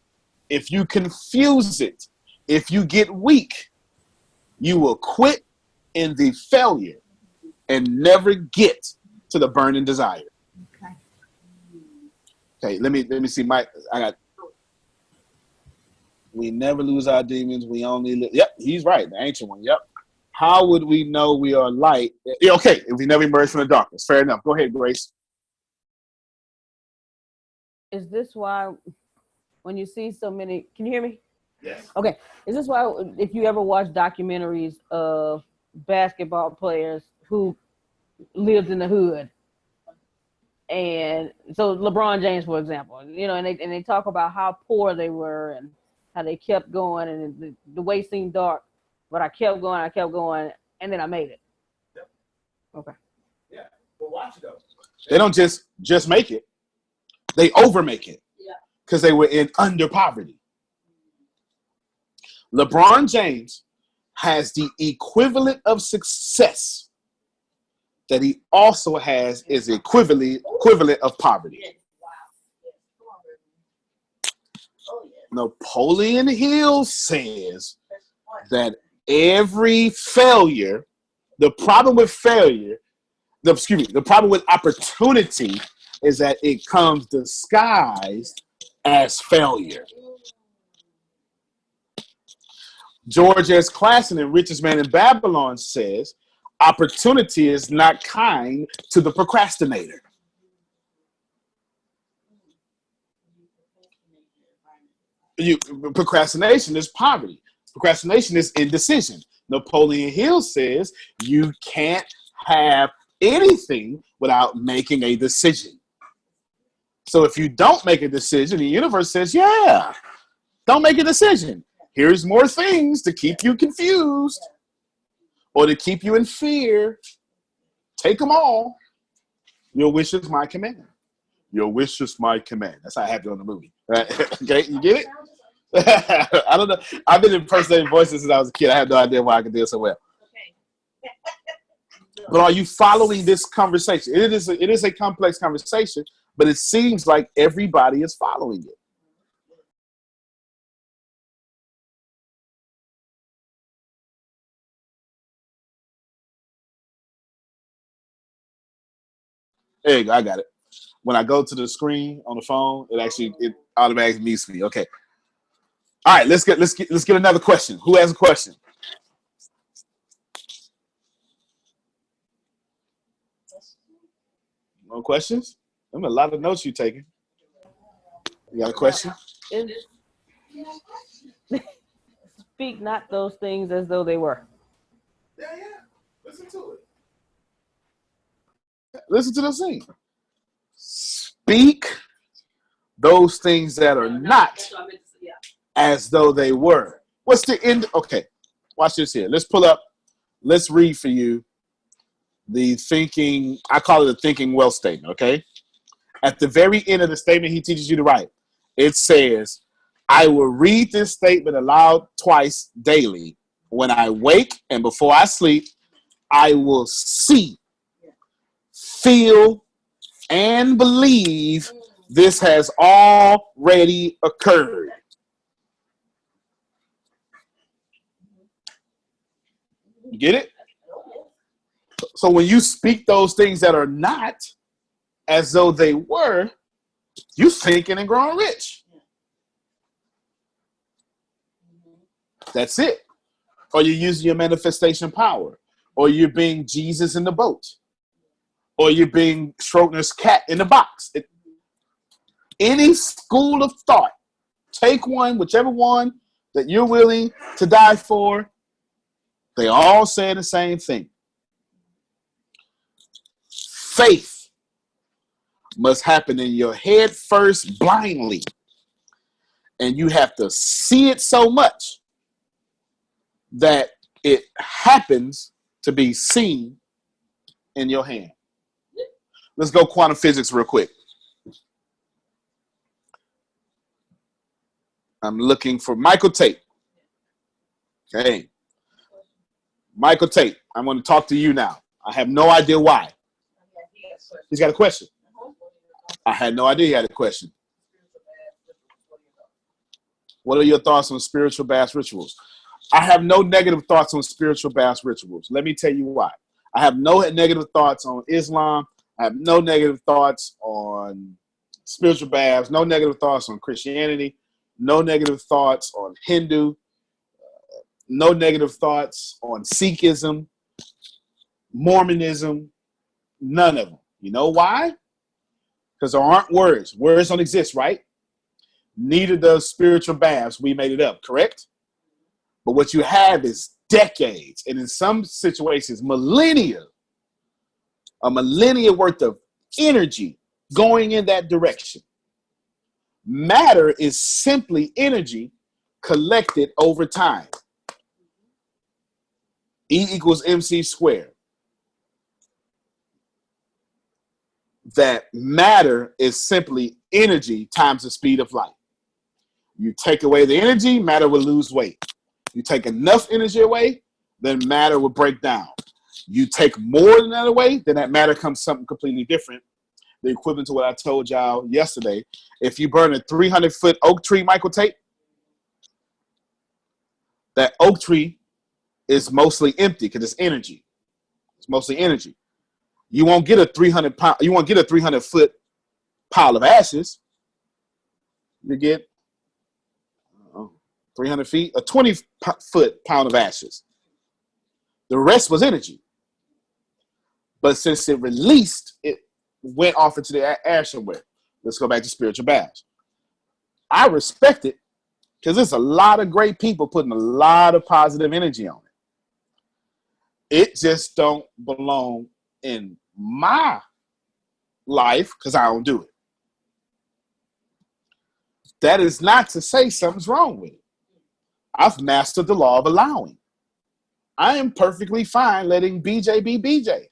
if you confuse it, if you get weak, you will quit in the failure and never get to the burning desire. Okay, let me see. We never lose our demons. We only live. Yep, he's right. The ancient one. Yep. How would we know we are light? Yeah, okay, if we never emerge from the darkness. Fair enough. Go ahead, Grace. Is this why when you see so many, can you hear me? Yes. Okay. Is this why if you ever watch documentaries of basketball players who lived in the hood, and so LeBron James, for example, and they talk about how poor they were and how they kept going, and the way seemed dark, but I kept going, and then I made it. Yep. Okay. Yeah, but watch it though. They don't just make it; they overmake it. Yeah. Because they were in under poverty. LeBron James has the equivalent of success that he also has is equivalent of poverty. Napoleon Hill says that every failure, the problem with opportunity is that it comes disguised as failure. George S. Clason in Richest Man in Babylon says, opportunity is not kind to the procrastinator. Procrastination is poverty. Procrastination is indecision. Napoleon Hill says you can't have anything without making a decision. So if you don't make a decision, the universe says, yeah, don't make a decision. Here's more things to keep you confused or to keep you in fear. Take them all. Your wish is my command. Your wish is my command. That's how I have it on the movie. Right? Okay, you get it? I don't know. I've been impersonating voices since I was a kid. I have no idea why I can do it so well. But are you following this conversation? It is a complex conversation, but it seems like everybody is following it. There you go. I got it. When I go to the screen on the phone, it automatically meets me. Okay. All right. Let's get another question. Who has a question? No questions? There's a lot of notes you're taking. You got a question? Speak not those things as though they were. Yeah. Listen to it. Listen to the scene. Speak those things that are not as though they were. What's the end? Okay, watch this here. Let's read for you the thinking, I call it a thinking well statement, okay? At the very end of the statement he teaches you to write, it says, I will read this statement aloud twice daily. When I wake and before I sleep, I will see, feel, and believe this has already occurred. You get it? So when you speak those things that are not as though they were, you're thinking and growing rich. That's it. Or you're using your manifestation power. Or you're being Jesus in the boat. Or you're being Schrodinger's cat in the box. Any school of thought, take one, whichever one that you're willing to die for, they all say the same thing. Faith must happen in your head first blindly. And you have to see it so much that it happens to be seen in your hand. Let's go quantum physics real quick. I'm looking for Michael Tate. Okay. Michael Tate, I'm going to talk to you now. I have no idea why. He's got a question. I had no idea he had a question. What are your thoughts on spiritual bath rituals? I have no negative thoughts on spiritual bath rituals. Let me tell you why. I have no negative thoughts on Islam. I have no negative thoughts on spiritual baths, no negative thoughts on Christianity. No negative thoughts on Hindu. No negative thoughts on Sikhism, Mormonism, none of them. You know why? Because there aren't words. Words don't exist, right? Neither does spiritual baths. We made it up, correct? But what you have is decades, and in some situations, millennia. A millennia worth of energy going in that direction. Matter is simply energy collected over time. E equals MC squared. That matter is simply energy times the speed of light. You take away the energy, matter will lose weight. You take enough energy away, then matter will break down. You take more than that away, then that matter comes something completely different. The equivalent to what I told y'all yesterday. If you burn a 300-foot oak tree, Michael Tate, that oak tree is mostly empty because it's energy. It's mostly energy. You won't get a 300-foot pile of ashes. You get 300 feet, a 20-foot pound of ashes. The rest was energy. But since it released, it went off into the ash somewhere. Let's go back to spiritual baths. I respect it because there's a lot of great people putting a lot of positive energy on it. It just don't belong in my life because I don't do it. That is not to say something's wrong with it. I've mastered the law of allowing. I am perfectly fine letting BJ be BJ.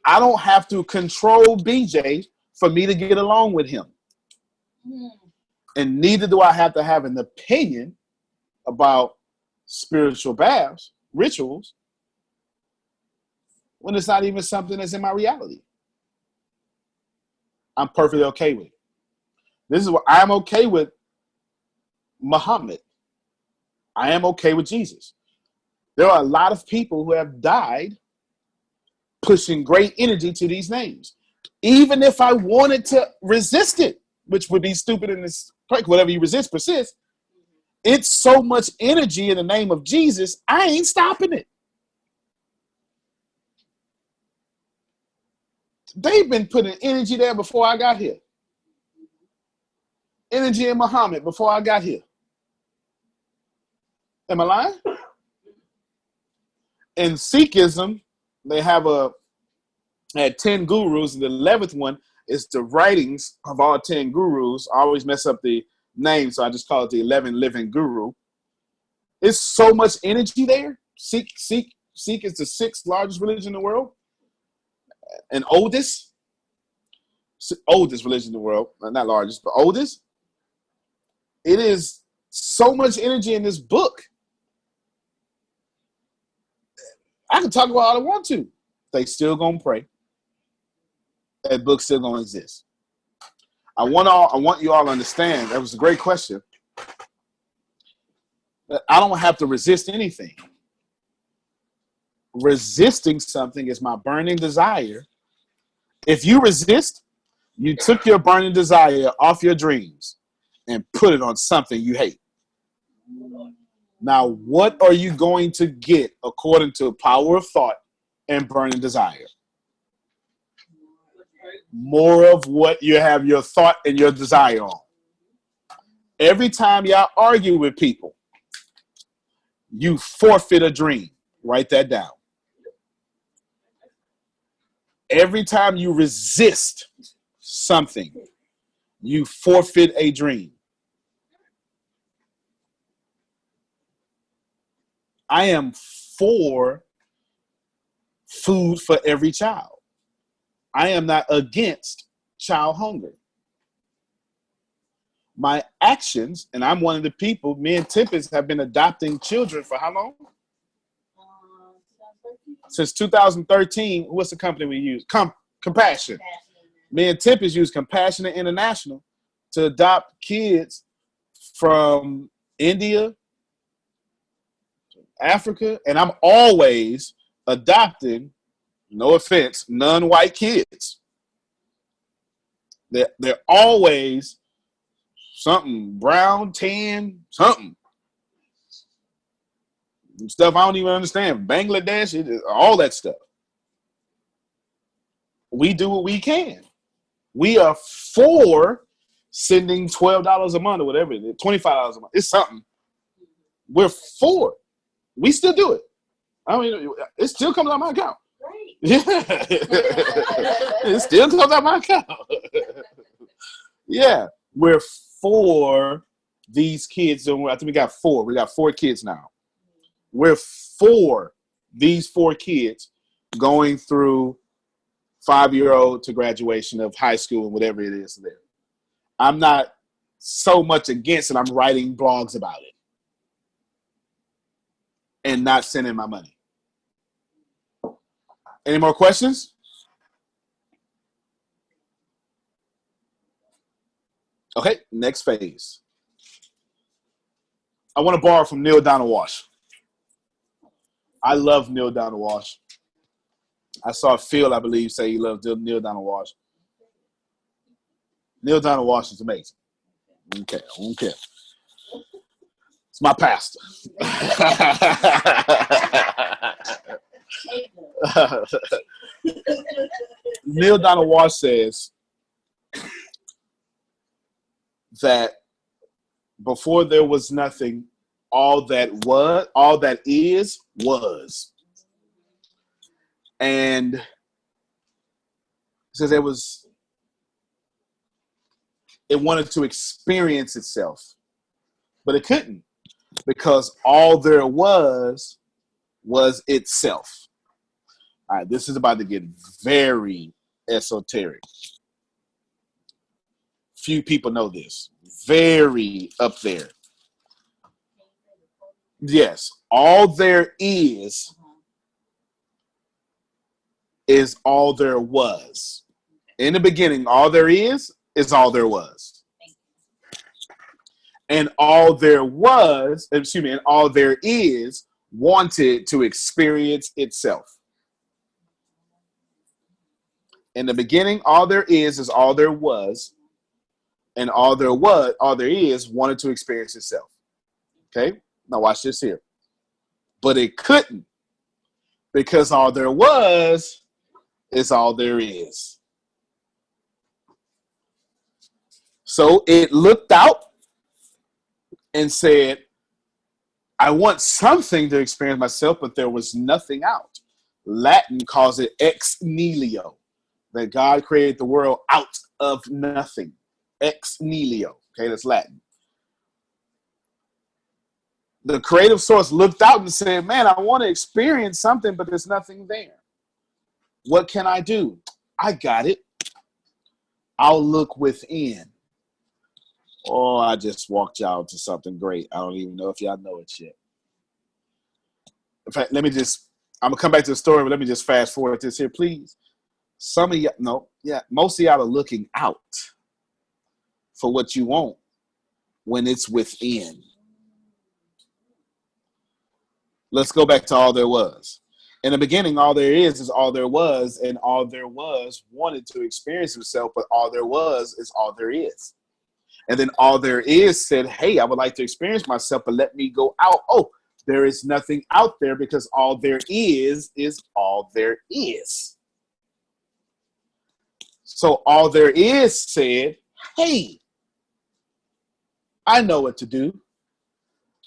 I don't have to control BJ for me to get along with him. And neither do I have to have an opinion about spiritual baths, rituals, when it's not even something that's in my reality. I'm perfectly okay with it. This is what I'm okay with Muhammad. I am okay with Jesus. There are a lot of people who have died pushing great energy to these names. Even if I wanted to resist it, which would be stupid in this, whatever you resist persists. It's so much energy in the name of Jesus, I ain't stopping it. They've been putting energy there before I got here. Energy in Muhammad before I got here. Am I lying? In Sikhism, they had 10 gurus, and the 11th one is the writings of all 10 gurus. I always mess up the name, so I just call it the 11 living guru. It's so much energy there. Sikh is the 6th largest religion in the world, and oldest religion in the world. Not largest, but oldest. It is so much energy in this book. I can talk about all I want to. They still gonna pray. That book's still gonna exist. I want you all to understand. That was a great question. I don't have to resist anything. Resisting something is my burning desire. If you resist, you took your burning desire off your dreams and put it on something you hate. Now, what are you going to get according to power of thought and burning desire? More of what you have your thought and your desire on. Every time y'all argue with people, you forfeit a dream. Write that down. Every time you resist something, you forfeit a dream. I am for food for every child. I am not against child hunger. My actions, and I'm one of the people, me and Tempest have been adopting children for how long? Since 2013. What's the company we use? Compassion. Me and Tempest use Compassionate International to adopt kids from India, Africa, and I'm always adopting, no offense, non-white kids. They're always something brown, tan, something. Stuff I don't even understand. Bangladesh, all that stuff. We do what we can. We are for sending $12 a month or whatever it is, $25 a month. It's something. We're for. We still do it. I mean, it still comes out of my account. Right. Yeah. It still comes out of my account. Yeah. We're for these kids. And I think we got 4. We got 4 kids now. We're for these 4 kids going through 5-year-old to graduation of high school and whatever it is there. I'm not so much against it. I'm writing blogs about it and not sending my money. Any more questions? Okay, next phase. I want to borrow from Neil Donald Walsh. I love Neil Donald Walsh. I saw Phil, I believe, say he loves Neil Donald Walsh. Neil Donald Walsh is amazing. Okay, I don't care. It's my pastor. Neil Donald Walsh says that before there was nothing, all that is was. And says it wanted to experience itself, but it couldn't, because all there was itself. All right, this is about to get very esoteric. Few people know this. Very up there. Yes, all there is all there was. In the beginning, all there is all there was. And all there is wanted to experience itself. In the beginning, all there is all there was. And all there is wanted to experience itself. Okay? Now watch this here. But it couldn't, because all there was is all there is. So it looked out and said, I want something to experience myself, but there was nothing out. Latin calls it ex nihilo, that God created the world out of nothing. Ex nihilo. Okay, that's Latin. The creative source looked out and said, man, I want to experience something, but there's nothing there. What can I do? I got it. I'll look within. Oh, I just walked y'all to something great. I don't even know if y'all know it yet. In fact, I'm going to come back to the story, but let me just fast forward this here, please. Most of y'all are looking out for what you want when it's within. Let's go back to all there was. In the beginning, all there is all there was, and all there was wanted to experience himself, but all there was is all there is. And then all there is said, hey, I would like to experience myself, but let me go out. Oh, there is nothing out there, because all there is all there is. So all there is said, hey, I know what to do.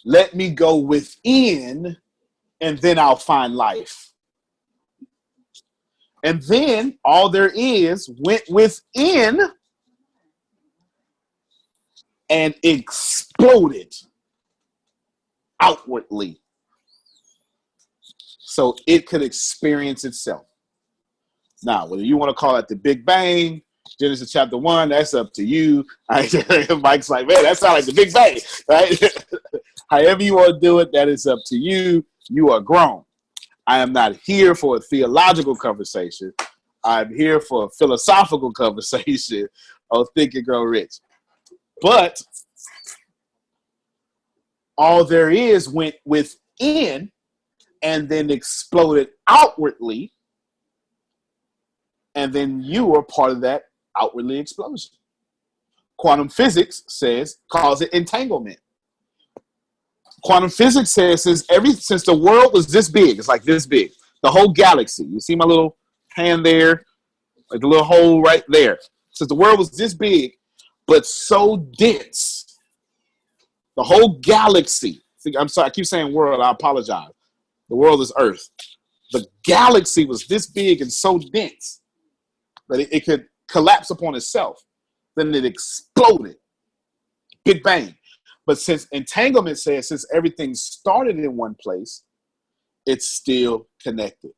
Let me go within, and then I'll find life. And then all there is went within and exploded outwardly, so it could experience itself. Now, whether you want to call it the Big Bang, Genesis chapter 1, that's up to you. Mike's like, man, that sounds like the Big Bang, right? However you want to do it, that is up to you. You are grown. I am not here for a theological conversation. I'm here for a philosophical conversation of Think and Grow Rich. But all there is went within and then exploded outwardly. And then you are part of that outwardly explosion. Quantum physics calls it entanglement. Quantum physics says since the world was this big, it's like this big, the whole galaxy. You see my little hand there, like the little hole right there. Since the world was this big, but so dense, the whole galaxy. I'm sorry, I keep saying world. I apologize. The world is Earth. The galaxy was this big and so dense that it could collapse upon itself. Then it exploded. Big bang. But since entanglement says since everything started in one place, it's still connected.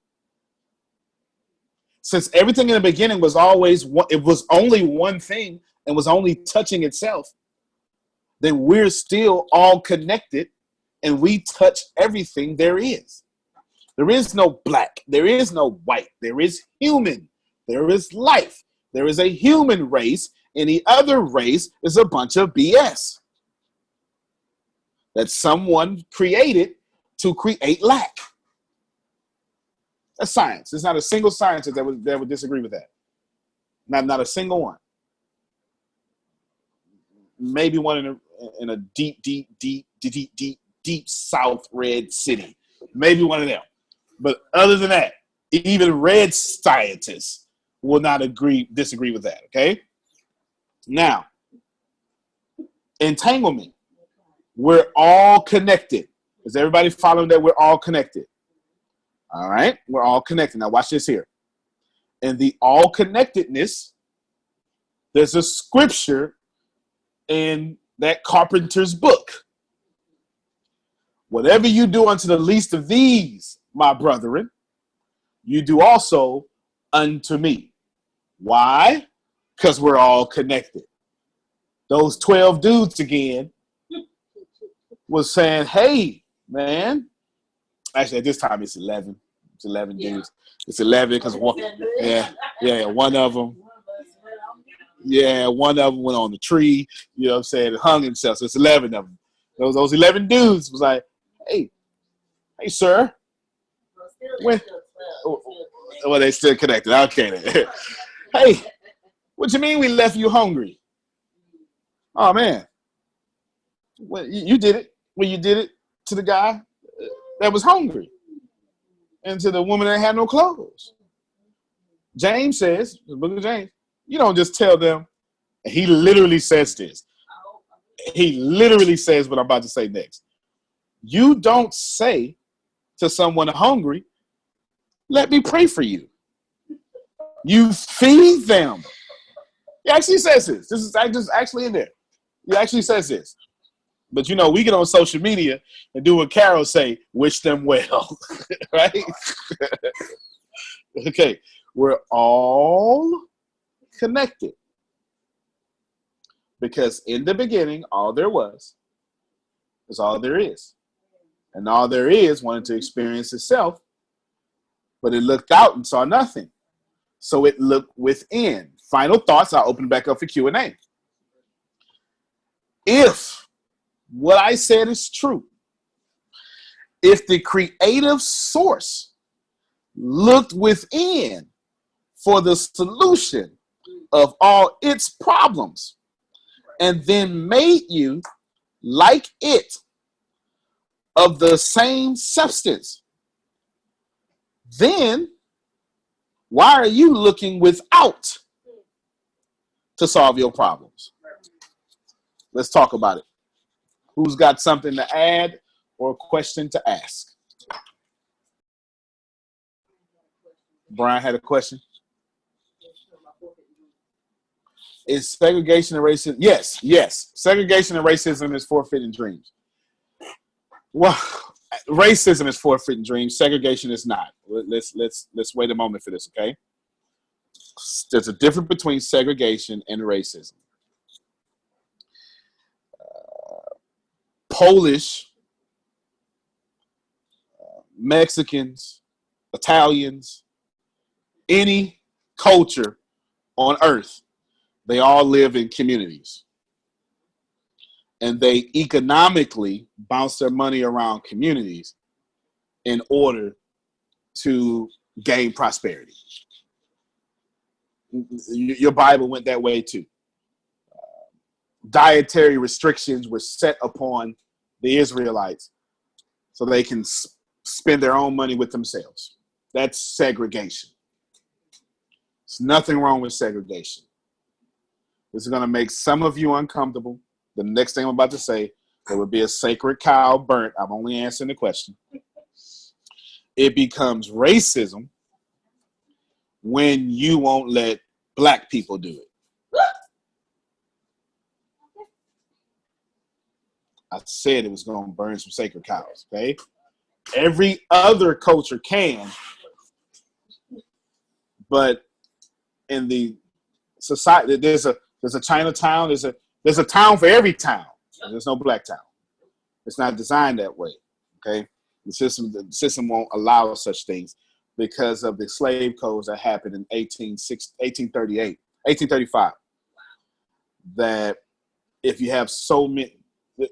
Since everything in the beginning was always one, it was only one thing and was only touching itself, then we're still all connected and we touch everything there is. There is no black. There is no white. There is human. There is life. There is a human race. Any other race is a bunch of BS that someone created to create lack. That's science. There's not a single scientist that would disagree with that. Not a single one. Maybe one in a deep South red city. Maybe one of them. But other than that, even red scientists will not disagree with that. Okay. Now, entanglement. We're all connected. Is everybody following that we're all connected? All right. We're all connected. Now watch this here. In the all connectedness, there's a scripture in that carpenter's book. Whatever you do unto the least of these, my brethren, you do also unto me. Why? Because we're all connected. Those 12 dudes again was saying, hey, man. Actually, at this time, it's 11. It's 11 dudes. It's 11 because one of them. Yeah, one of them went on the tree, you know what I'm saying, and hung himself. So it's 11 of them. Those 11 dudes was like, hey, sir. Well, they still connected. Okay. Hey, what you mean we left you hungry? Oh, man. Well, you did it. Well, you did it to the guy that was hungry and to the woman that had no clothes. James says, the book of James, you don't just tell them. He literally says this. He literally says what I'm about to say next. You don't say to someone hungry, let me pray for you. You feed them. He actually says this. This is actually in there. He actually says this. But, you know, we get on social media and do what Carol say, wish them well, right? Okay, we're all connected. Because in the beginning, all there was is all there is. And all there is wanted to experience itself, but it looked out and saw nothing. So it looked within. Final thoughts, I'll open back up for Q&A. If what I said is true, if the creative source looked within for the solution of all its problems and then made you like it of the same substance, then why are you looking without to solve your problems? Let's talk about it. Who's got something to add or a question to ask? Brian had a question. Is segregation and racism? Yes. Segregation and racism is forfeiting dreams. Well, racism is forfeiting dreams. Segregation is not. Let's wait a moment for this, okay? There's a difference between segregation and racism. Polish, Mexicans, Italians, any culture on earth, they all live in communities. And they economically bounce their money around communities in order to gain prosperity. Your Bible went that way too. Dietary restrictions were set upon the Israelites so they can spend their own money with themselves. That's segregation. There's nothing wrong with segregation. This is going to make some of you uncomfortable. The next thing I'm about to say, there would be a sacred cow burnt. I'm only answering the question. It becomes racism when you won't let black people do it. I said it was going to burn some sacred cows, okay? Every other culture can, but in the society, there's a Chinatown, there's a town for every town. There's no black town. It's not designed that way, okay? The system won't allow such things because of the slave codes that happened in 1835. That if you have so many,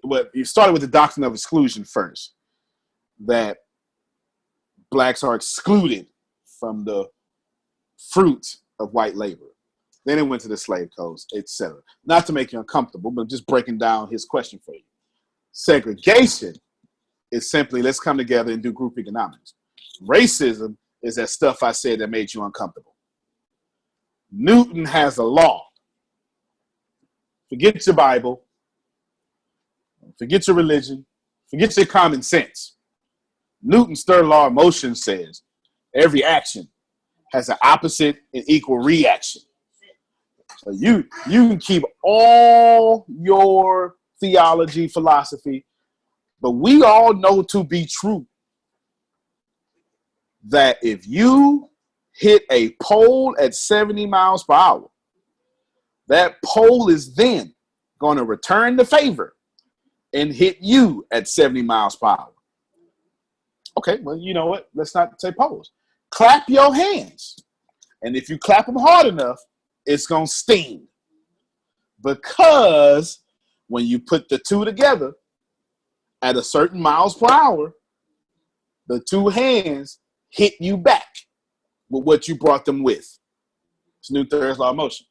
well, you started with the doctrine of exclusion first, that blacks are excluded from the fruit of white labor. Then it went to the slave codes, etc. Not to make you uncomfortable, but just breaking down his question for you. Segregation is simply, let's come together and do group economics. Racism is that stuff I said that made you uncomfortable. Newton has a law. Forget your Bible. Forget your religion. Forget your common sense. Newton's third law of motion says every action has an opposite and equal reaction. So you can keep all your theology, philosophy, but we all know to be true that if you hit a pole at 70 miles per hour, that pole is then going to return the favor and hit you at 70 miles per hour. Okay, well, you know what? Let's not say poles. Clap your hands. And if you clap them hard enough, it's going to sting. Because when you put the two together at a certain miles per hour, the two hands hit you back with what you brought them with. It's Newton's third law of motion.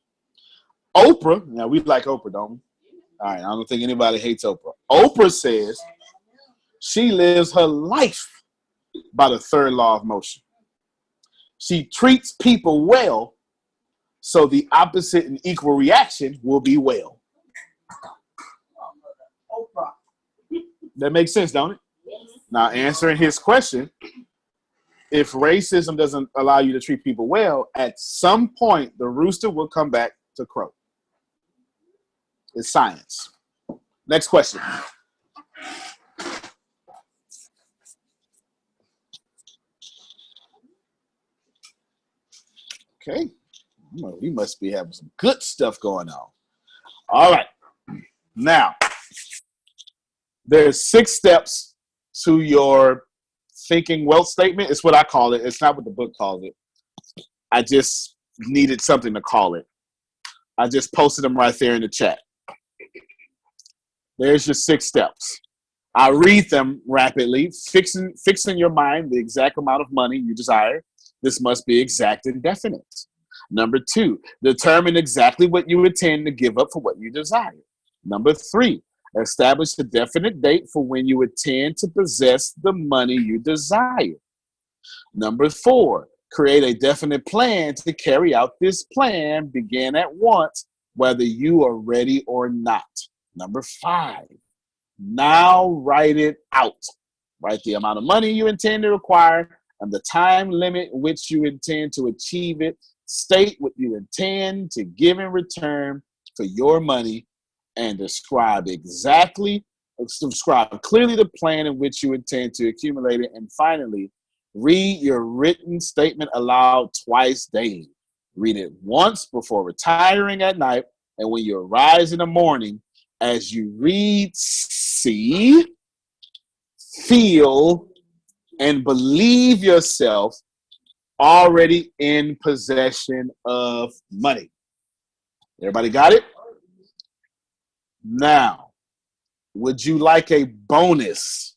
Oprah, now we like Oprah, don't we? All right, I don't think anybody hates Oprah. Oprah says she lives her life by the third law of motion. She treats people well, so the opposite and equal reaction will be well. That makes sense, don't it? Now, answering his question, if racism doesn't allow you to treat people well, at some point, the rooster will come back to crow. It's science. Next question. Okay. We must be having some good stuff going on. All right. Now, there's 6 steps to your thinking wealth statement. It's what I call it. It's not what the book calls it. I just needed something to call it. I just posted them right there in the chat. There's your 6 steps. I read them rapidly. Fixing your mind the exact amount of money you desire. This must be exact and definite. Number 2, determine exactly what you intend to give up for what you desire. Number 3, establish a definite date for when you intend to possess the money you desire. Number 4, create a definite plan to carry out this plan. Begin at once, whether you are ready or not. Number 5, now write it out. Write the amount of money you intend to require and the time limit in which you intend to achieve it. State what you intend to give in return for your money and describe clearly the plan in which you intend to accumulate it. And finally, read your written statement aloud twice daily. Read it once before retiring at night and when you arise in the morning. As you read, see, feel, and believe yourself already in possession of money. Everybody got it? Now, would you like a bonus?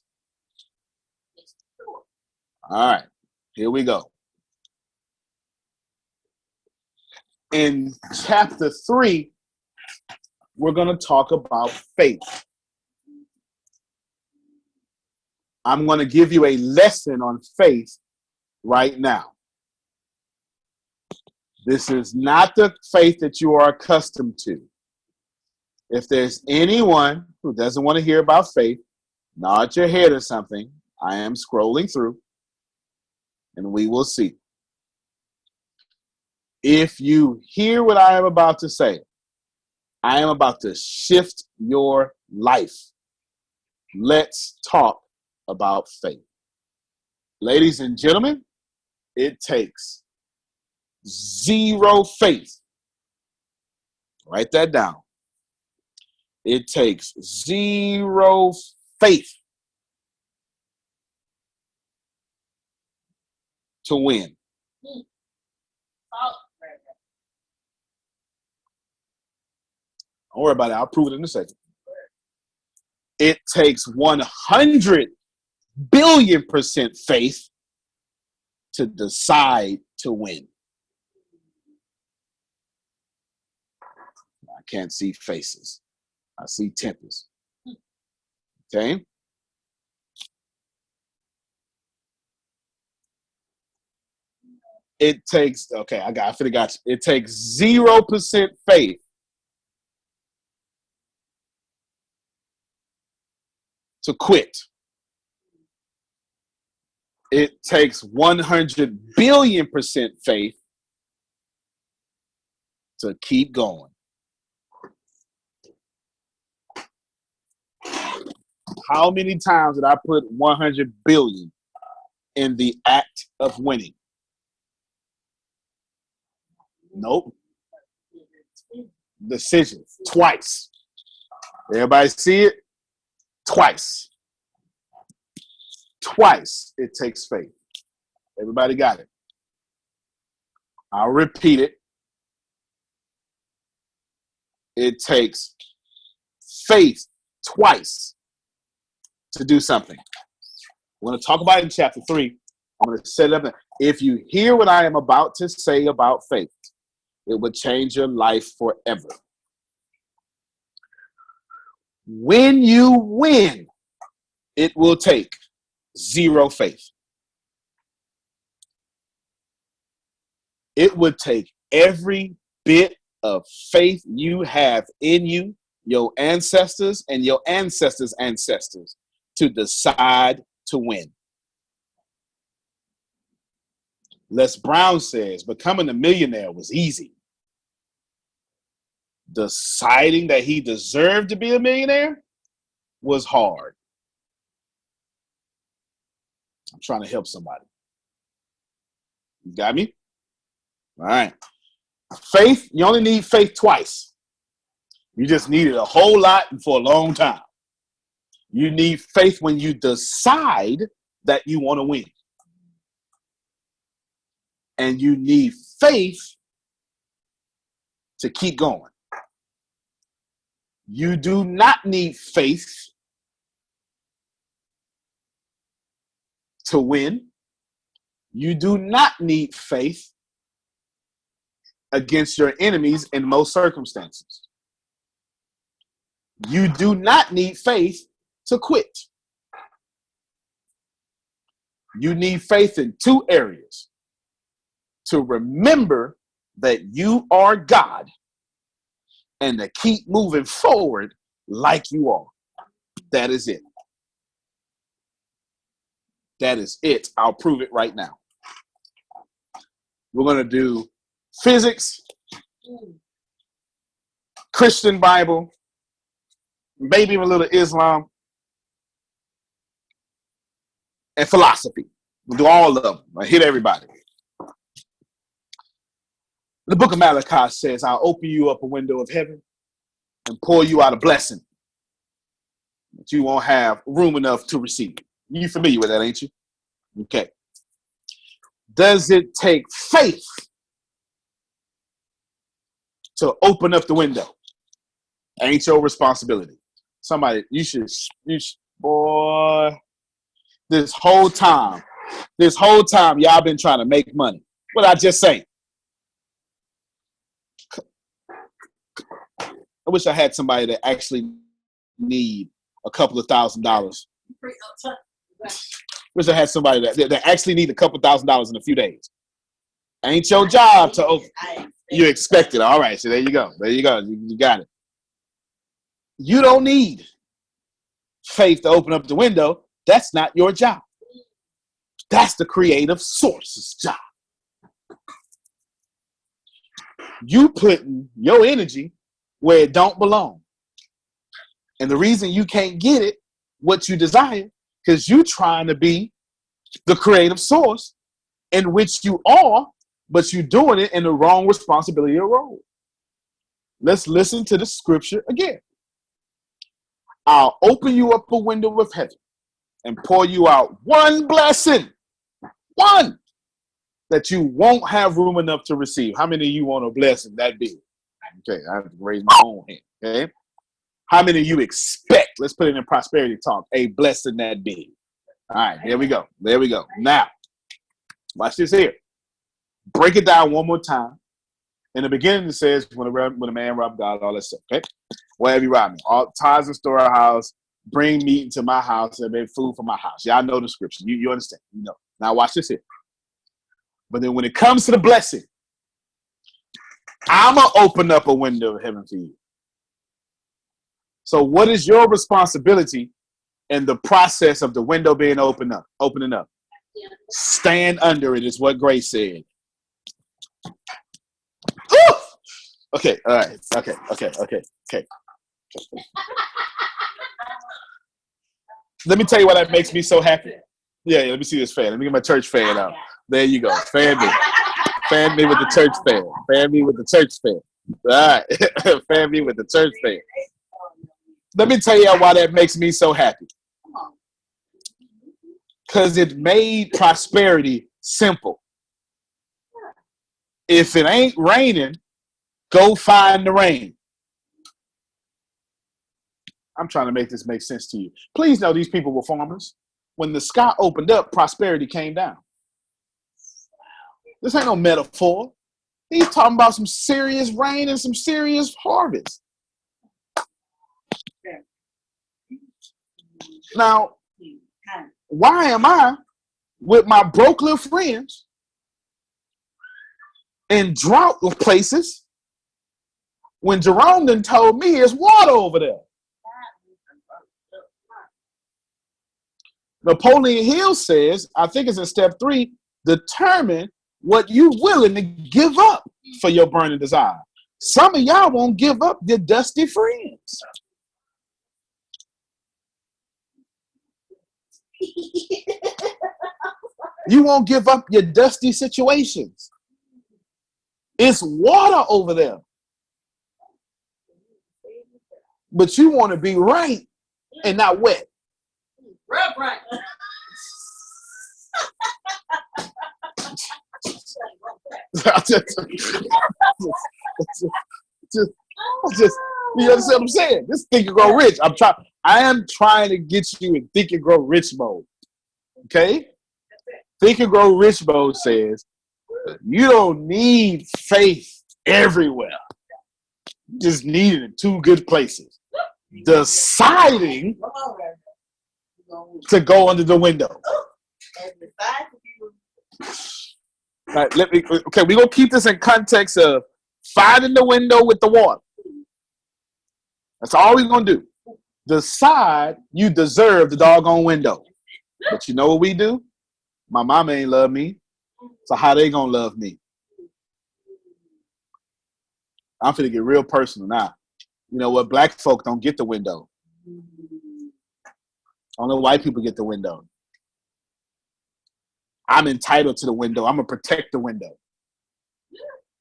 All right, here we go. In chapter 3, we're going to talk about faith. I'm going to give you a lesson on faith right now. This is not the faith that you are accustomed to. If there's anyone who doesn't want to hear about faith, nod your head or something. I am scrolling through, and we will see. If you hear what I am about to say, I am about to shift your life. Let's talk about faith. Ladies and gentlemen, it takes zero faith. Write that down. It takes zero faith to win. Don't worry about it. I'll prove it in a second. It takes 100 billion% faith to decide to win. I can't see faces. I see tempers. Okay? It takes, okay, I got you. It takes 0% faith to quit. It takes 100 billion% faith to keep going. How many times did I put 100 billion in the act of winning? Nope. Decision. Twice. Everybody see it? Twice. Twice it takes faith. Everybody got it? I'll repeat it. It takes faith twice to do something. We're going to talk about it in chapter 3. I'm going to set it up. If you hear what I am about to say about faith, it will change your life forever. When you win, it will take zero faith. It would take every bit of faith you have in you, your ancestors and your ancestors' ancestors, to decide to win. Les Brown says, becoming a millionaire was easy. Deciding that he deserved to be a millionaire was hard. I'm trying to help somebody. You got me? All right. Faith, you only need faith twice. You just need it a whole lot and for a long time. You need faith when you decide that you want to win. And you need faith to keep going. You do not need faith to win. You do not need faith against your enemies in most circumstances. You do not need faith to quit. You need faith in two areas. To remember that you are God and to keep moving forward like you are. That is it. That is it. I'll prove it right now. We're going to do physics, Christian Bible, maybe even a little Islam, and philosophy. We'll do all of them. I hit everybody. The book of Malachi says, I'll open you up a window of heaven and pour you out a blessing that you won't have room enough to receive. You familiar with that, ain't you? Okay. Does it take faith to open up the window? Ain't your responsibility. Somebody, you should, boy, this whole time, y'all been trying to make money. What I just say? I wish I had somebody that actually need a couple of $1,000. Wish I had somebody that actually need a couple $1,000 in a few days. Ain't your job to open. You expect it. All right, so there you go. There you go. You got it. You don't need faith to open up the window. That's not your job. That's the creative source's job. You putting your energy where it don't belong. And the reason you can't get it, what you desire, because you trying to be the creative source in which you are, but you're doing it in the wrong responsibility or role. Let's listen to the scripture again. I'll open you up a window of heaven and pour you out one blessing, one that you won't have room enough to receive. How many of you want a blessing that big? Okay, I have to raise my own hand. Okay, how many of you expect? Let's put it in prosperity talk. A blessing that big. All right, there we go. There we go. Now, watch this here. Break it down one more time. In the beginning, it says, when a man robbed God, all that stuff. Okay, wherever you rob me, all tithes and storehouse, bring meat into my house and make food for my house. Y'all know the scripture. You understand? You know. Now watch this here. But then when it comes to the blessing, I'm going to open up a window of heaven for you. So what is your responsibility in the process of the window being opening up? Stand under it is what Grace said. Woo! Okay, all right. Okay. Let me tell you why that makes me so happy. Yeah, let me see this fan. Let me get my church fan out. There you go. Fan me. Fan me with the church fan. Fan me with the church fan. All right. Fan me with the church fan. Let me tell you why that makes me so happy. Because it made prosperity simple. If it ain't raining, go find the rain. I'm trying to make this make sense to you. Please know these people were farmers. When the sky opened up, prosperity came down. This ain't no metaphor. He's talking about some serious rain and some serious harvest. Now, why am I with my broke little friends in drought places when Jerome done told me there's water over there? Napoleon Hill says, I think it's in step 3, determine what you willing to give up for your burning desire. Some of y'all won't give up your dusty friends. You won't give up your dusty situations. It's water over there. But you want to be right and not wet. Right. You understand what I'm saying? This Think and Grow Rich. I am trying to get you in Think and Grow Rich mode. Okay? Think and Grow Rich mode says you don't need faith everywhere. You just need it in 2 good places. Deciding to go under the window. Right, we're going to keep this in context of finding the window with the water. That's all we're going to do. Decide you deserve the doggone window. But you know what we do? My mama ain't love me, so how they going to love me? I'm finna get real personal now. You know what? Black folk don't get the window. Only white people get the window. I'm entitled to the window. I'm going to protect the window.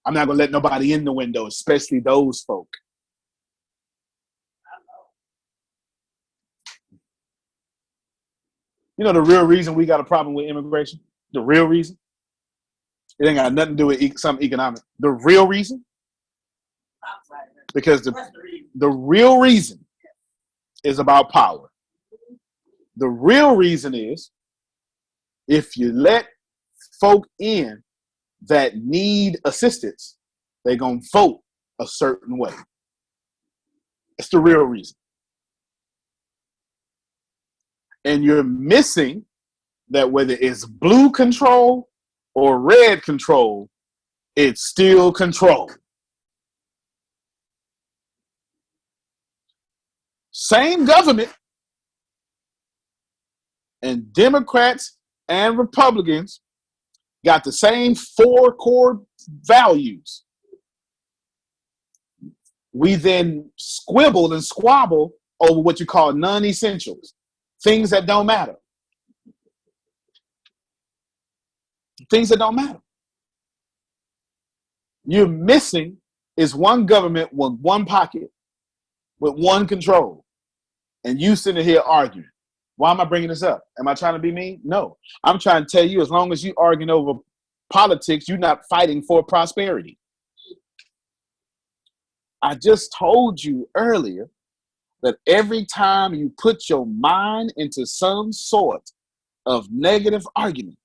I'm not going to let nobody in the window, especially those folk. You know the real reason we got a problem with immigration? The real reason? It ain't got nothing to do with something economic. The real reason? Because the real reason is about power. The real reason is if you let folk in that need assistance, they're going to vote a certain way. It's the real reason. And you're missing that whether it's blue control or red control, it's still control. Same government, and Democrats and Republicans got the same 4 core values. We then squibble and squabble over what you call non-essentials, things that don't matter. Things that don't matter. You're missing is one government with one pocket, with one control, and you sitting here arguing. Why am I bringing this up? Am I trying to be mean? No. I'm trying to tell you, as long as you arguing over politics, you're not fighting for prosperity. I just told you earlier that every time you put your mind into some sort of negative argument,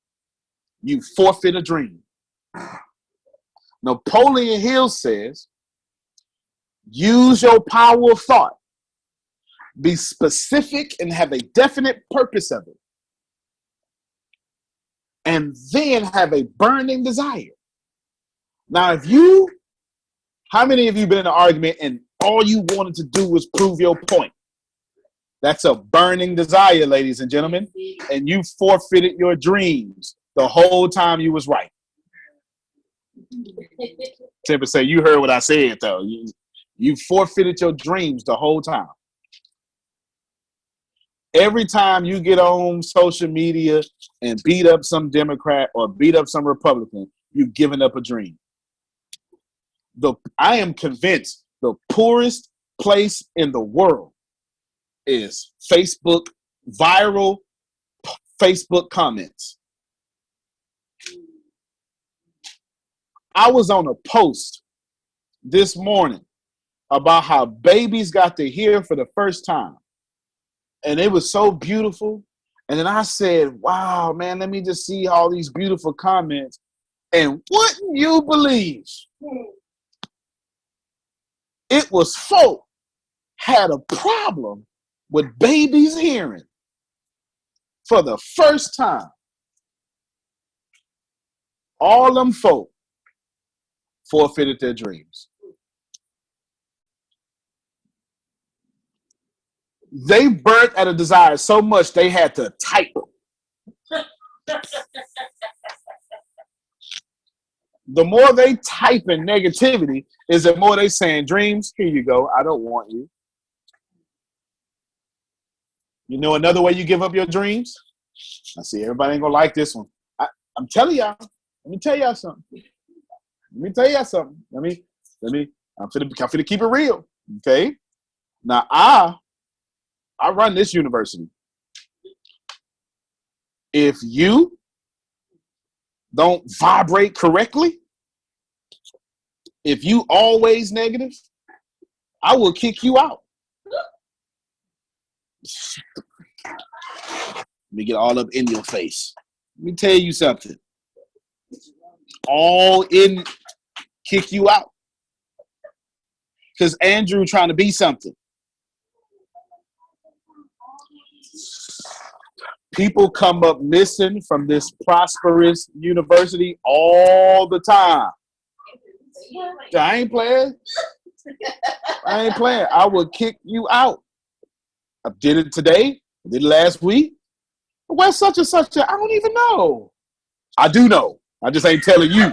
you forfeit a dream. Napoleon Hill says, use your power of thought. Be specific and have a definite purpose of it. And then have a burning desire. Now, how many of you been in an argument and all you wanted to do was prove your point? That's a burning desire, ladies and gentlemen. And you forfeited your dreams the whole time you was right. Timber say, you heard what I said, though. You forfeited your dreams the whole time. Every time you get on social media and beat up some Democrat or beat up some Republican, you've given up a dream. I am convinced the poorest place in the world is Facebook, viral Facebook comments. I was on a post this morning about how babies got to hear for the first time. And it was so beautiful. And then I said, wow, man, let me just see all these beautiful comments. And wouldn't you believe? It was folk had a problem with babies hearing for the first time. All them folk forfeited their dreams. They burnt at a desire so much they had to type. The more they type in negativity is the more they saying, dreams, here you go. I don't want you. You know another way you give up your dreams? I see everybody ain't gonna like this one. I'm telling y'all. Let me tell y'all something. I'm finna keep it real. Okay. Now I run this university. If you don't vibrate correctly, if you always negative, I will kick you out. Let me get all up in your face. Let me tell you something. Kick you out. Because Andrew trying to be something. People come up missing from this prosperous university all the time. I ain't playing. I will kick you out. I did it today. I did it last week. Where's such and such? I don't even know. I do know. I just ain't telling you.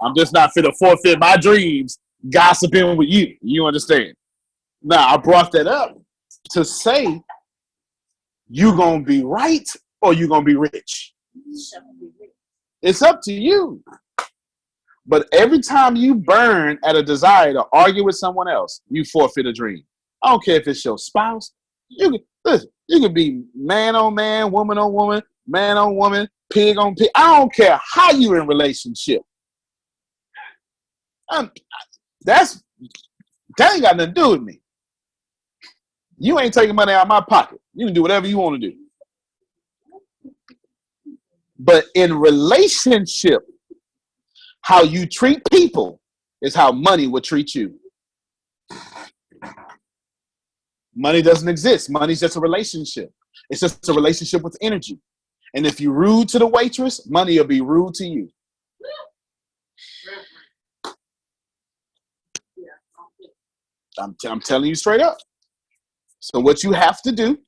I'm just not finna forfeit my dreams gossiping with you. You understand? Now, I brought that up to say you gonna be right or you gonna be rich. It's up to you. But every time you burn at a desire to argue with someone else, you forfeit a dream. I don't care if it's your spouse. You can be man on man, woman on woman, man on woman, pig on pig. I don't care how you in relationship. That ain't got nothing to do with me. You ain't taking money out of my pocket. You can do whatever you want to do. But in relationship, how you treat people is how money will treat you. Money doesn't exist. Money's just a relationship. It's just a relationship with energy. And if you're rude to the waitress, money will be rude to you. I'm telling you straight up. So what you have to do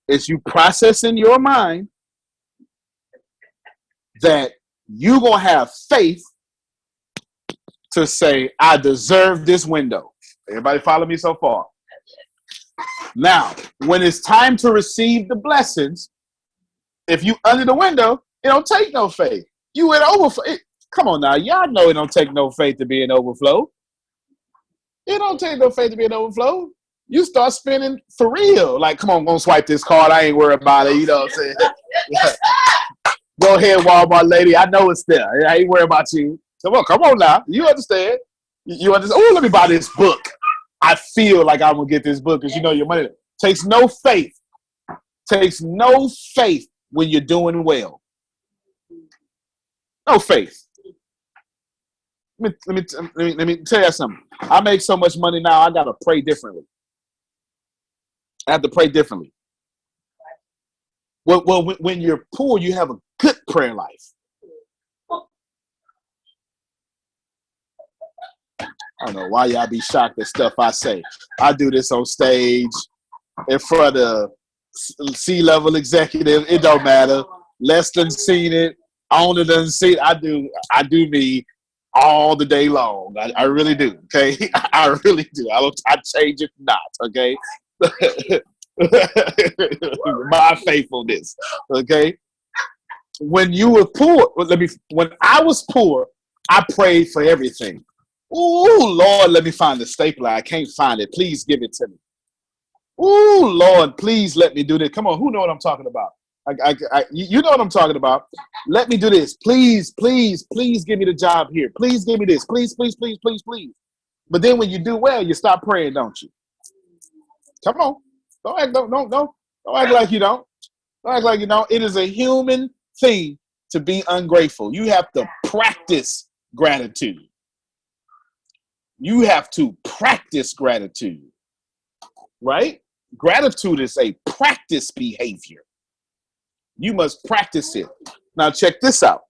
is you process in your mind that you're going to have faith to say, I deserve this window. Everybody follow me so far? Now, when it's time to receive the blessings, if you under the window, it don't take no faith. You in overflow. Come on now. Y'all know it don't take no faith to be in overflow. It don't take no faith to be in overflow. You start spending for real. Like, come on, I'm going to swipe this card. I ain't worried about it. You know what I'm saying? Go ahead, Walmart lady. I know it's there. I ain't worried about you. Come on now. You understand. You understand. Oh, let me buy this book. I feel like I'm going to get this book because you know your money. Takes no faith. Takes no faith when you're doing well. No faith. Let me tell you something. I make so much money now, I got to pray differently. I have to pray differently. Well, when you're poor, you have a good prayer life. I don't know why y'all be shocked at stuff I say. I do this on stage in front of C-level executive. It don't matter. Less than seen it. Owner doesn't see it. I do me all the day long. I really do. Okay, I really do. I change it not. Okay, my faithfulness. Okay, when you were poor, when I was poor, I prayed for everything. Ooh, Lord, let me find the stapler. I can't find it. Please give it to me. Ooh, Lord, please let me do this. Come on, who know what I'm talking about? You know what I'm talking about. Let me do this. Please, please, please give me the job here. Please give me this. Please, please, please, please, please. But then when you do well, you stop praying, don't you? Come on. Don't act like you don't. Don't act like you don't. It is a human thing to be ungrateful. You have to practice gratitude. You have to practice gratitude. Right? Gratitude is a practice behavior. You must practice it. Now check this out.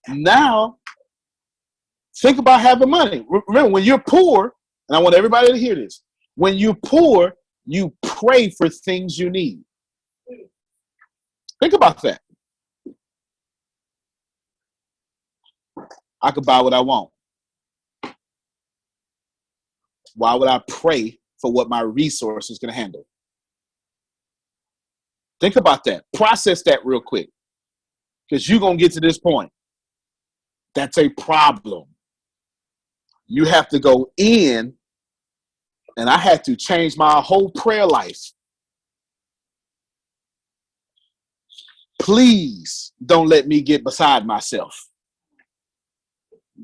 Now, think about having money. Remember, when you're poor, and I want everybody to hear this, when you're poor, you pray for things you need. Think about that. I could buy what I want. Why would I pray for what my resource is going to handle? Think about that. Process that real quick. Because you're going to get to this point. That's a problem. You have to go in, and I had to change my whole prayer life. Please don't let me get beside myself.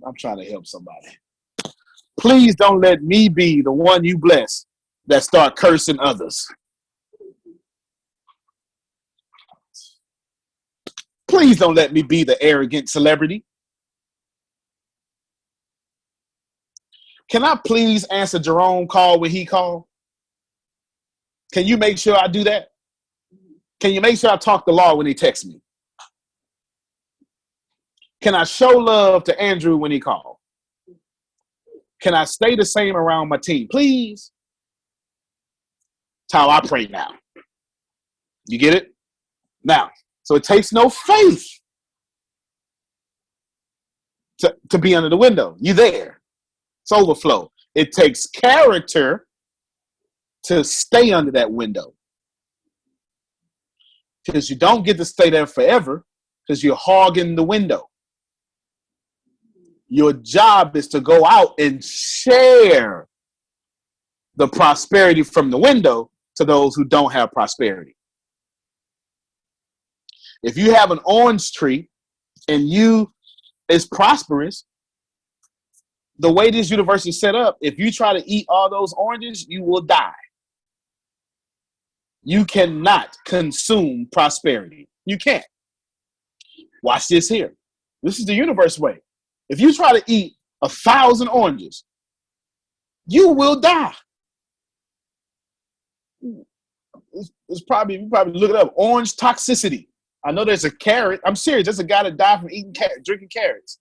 I'm trying to help somebody. Please don't let me be the one you bless that start cursing others. Please don't let me be the arrogant celebrity. Can I please answer Jerome call when he called? Can you make sure I do that? Can you make sure I talk the law when he texts me? Can I show love to Andrew when he called? Can I stay the same around my team? Please. That's how I pray now. You get it? Now, so it takes no faith to be under the window. You there. It's overflow. It takes character to stay under that window. Because you don't get to stay there forever because you're hogging the window. Your job is to go out and share the prosperity from the window to those who don't have prosperity. If you have an orange tree and you is prosperous, the way this universe is set up, if you try to eat all those oranges, you will die. You cannot consume prosperity. You can't. Watch this here. This is the universe way. If you try to eat 1,000 oranges, you will die. It's probably, you probably look it up. Orange toxicity. I know there's a carrot. I'm serious. There's a guy that died from drinking carrots.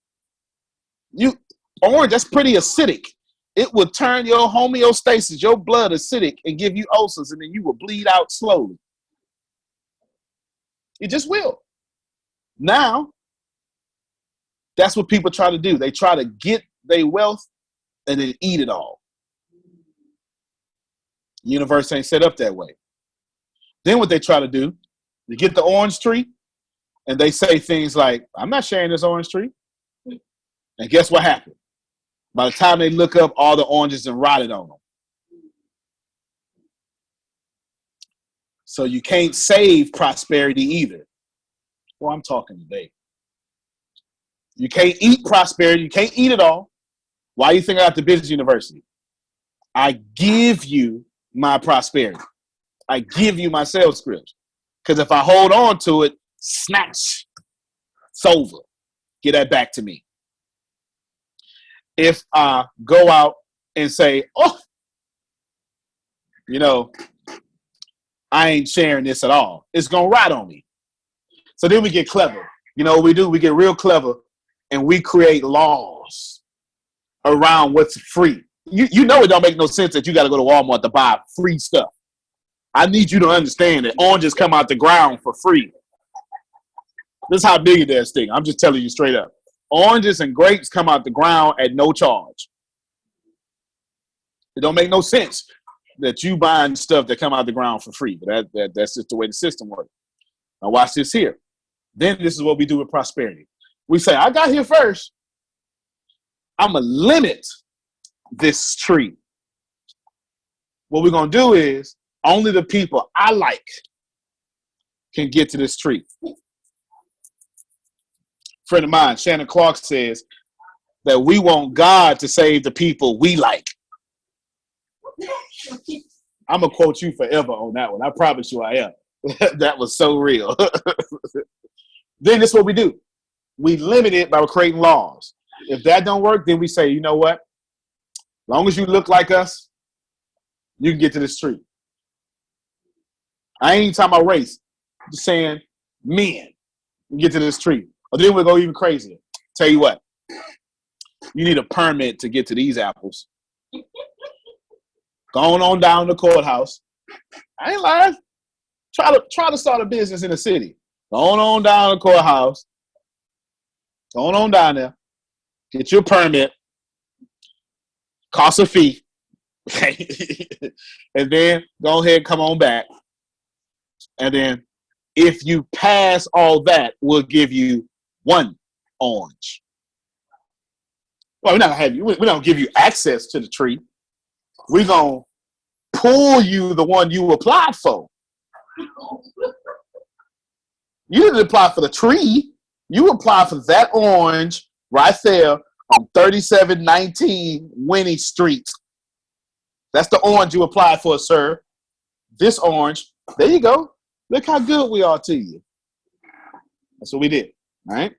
Orange, that's pretty acidic. It will turn your homeostasis, your blood acidic, and give you ulcers, and then you will bleed out slowly. It just will. Now, that's what people try to do. They try to get their wealth and then eat it all. The universe ain't set up that way. Then what they try to do, they get the orange tree, and they say things like, I'm not sharing this orange tree. And guess what happened? By the time they look up, all the oranges and rotted on them. So you can't save prosperity either. Well, I'm talking today. You can't eat prosperity. You can't eat it all. Why do you think I got the business university? I give you my prosperity. I give you my sales scripts. Because if I hold on to it, snatch, it's over. Get that back to me. If I go out and say, oh, I ain't sharing this at all, it's going to rot on me. So then we get clever. You know what we do? We get real clever and we create laws around what's free. You know it don't make no sense that you got to go to Walmart to buy free stuff. I need you to understand that oranges come out the ground for free. This is how big it is thing. I'm just telling you straight up. Oranges and grapes come out the ground at no charge. It don't make no sense that you buying stuff that come out the ground for free. But that's just the way the system works. Now watch this here. Then this is what we do with prosperity. We say, I got here first. I'm going to limit this tree. What we're going to do is only the people I like can get to this tree. Friend of mine, Shannon Clark, says that we want God to save the people we like. I'm going to quote you forever on that one. I promise you I am. That was so real. Then this is what we do. We limit it by creating laws. If that don't work, then we say, you know what? As long as you look like us, you can get to this tree. I ain't even talking about race. I'm just saying men can get to this tree. Or then we'll go even crazier. Tell you what, you need a permit to get to these apples. Going on down the courthouse. I ain't lying. Try to start a business in the city. Going on down the courthouse. Going on down there. Get your permit. Cost a fee. And then go ahead and come on back. And then if you pass all that, we'll give you one orange. Well, we're not gonna have you. We don't give you access to the tree. We're gonna pull you the one you applied for. You didn't apply for the tree. You applied for that orange right there on 3719 Winnie Street. That's the orange you applied for, sir. This orange. There you go. Look how good we are to you. That's what we did. All right.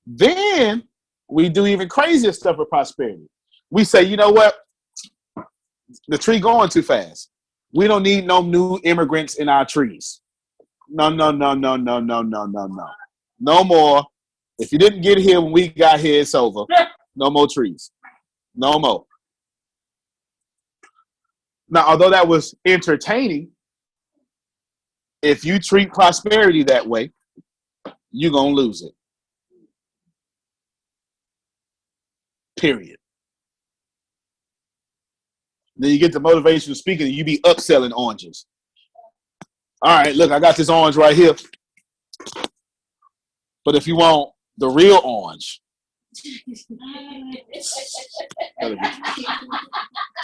Then we do even crazier stuff with prosperity. We say, you know what? The tree going too fast. We don't need no new immigrants in our trees. No. No more. If you didn't get here when we got here, it's over. No more trees. No more. Now, although that was entertaining, if you treat prosperity that way, you're going to lose it. Period. Then you get the motivational speaker and you be upselling oranges. All right, look, I got this orange right here. But if you want the real orange, if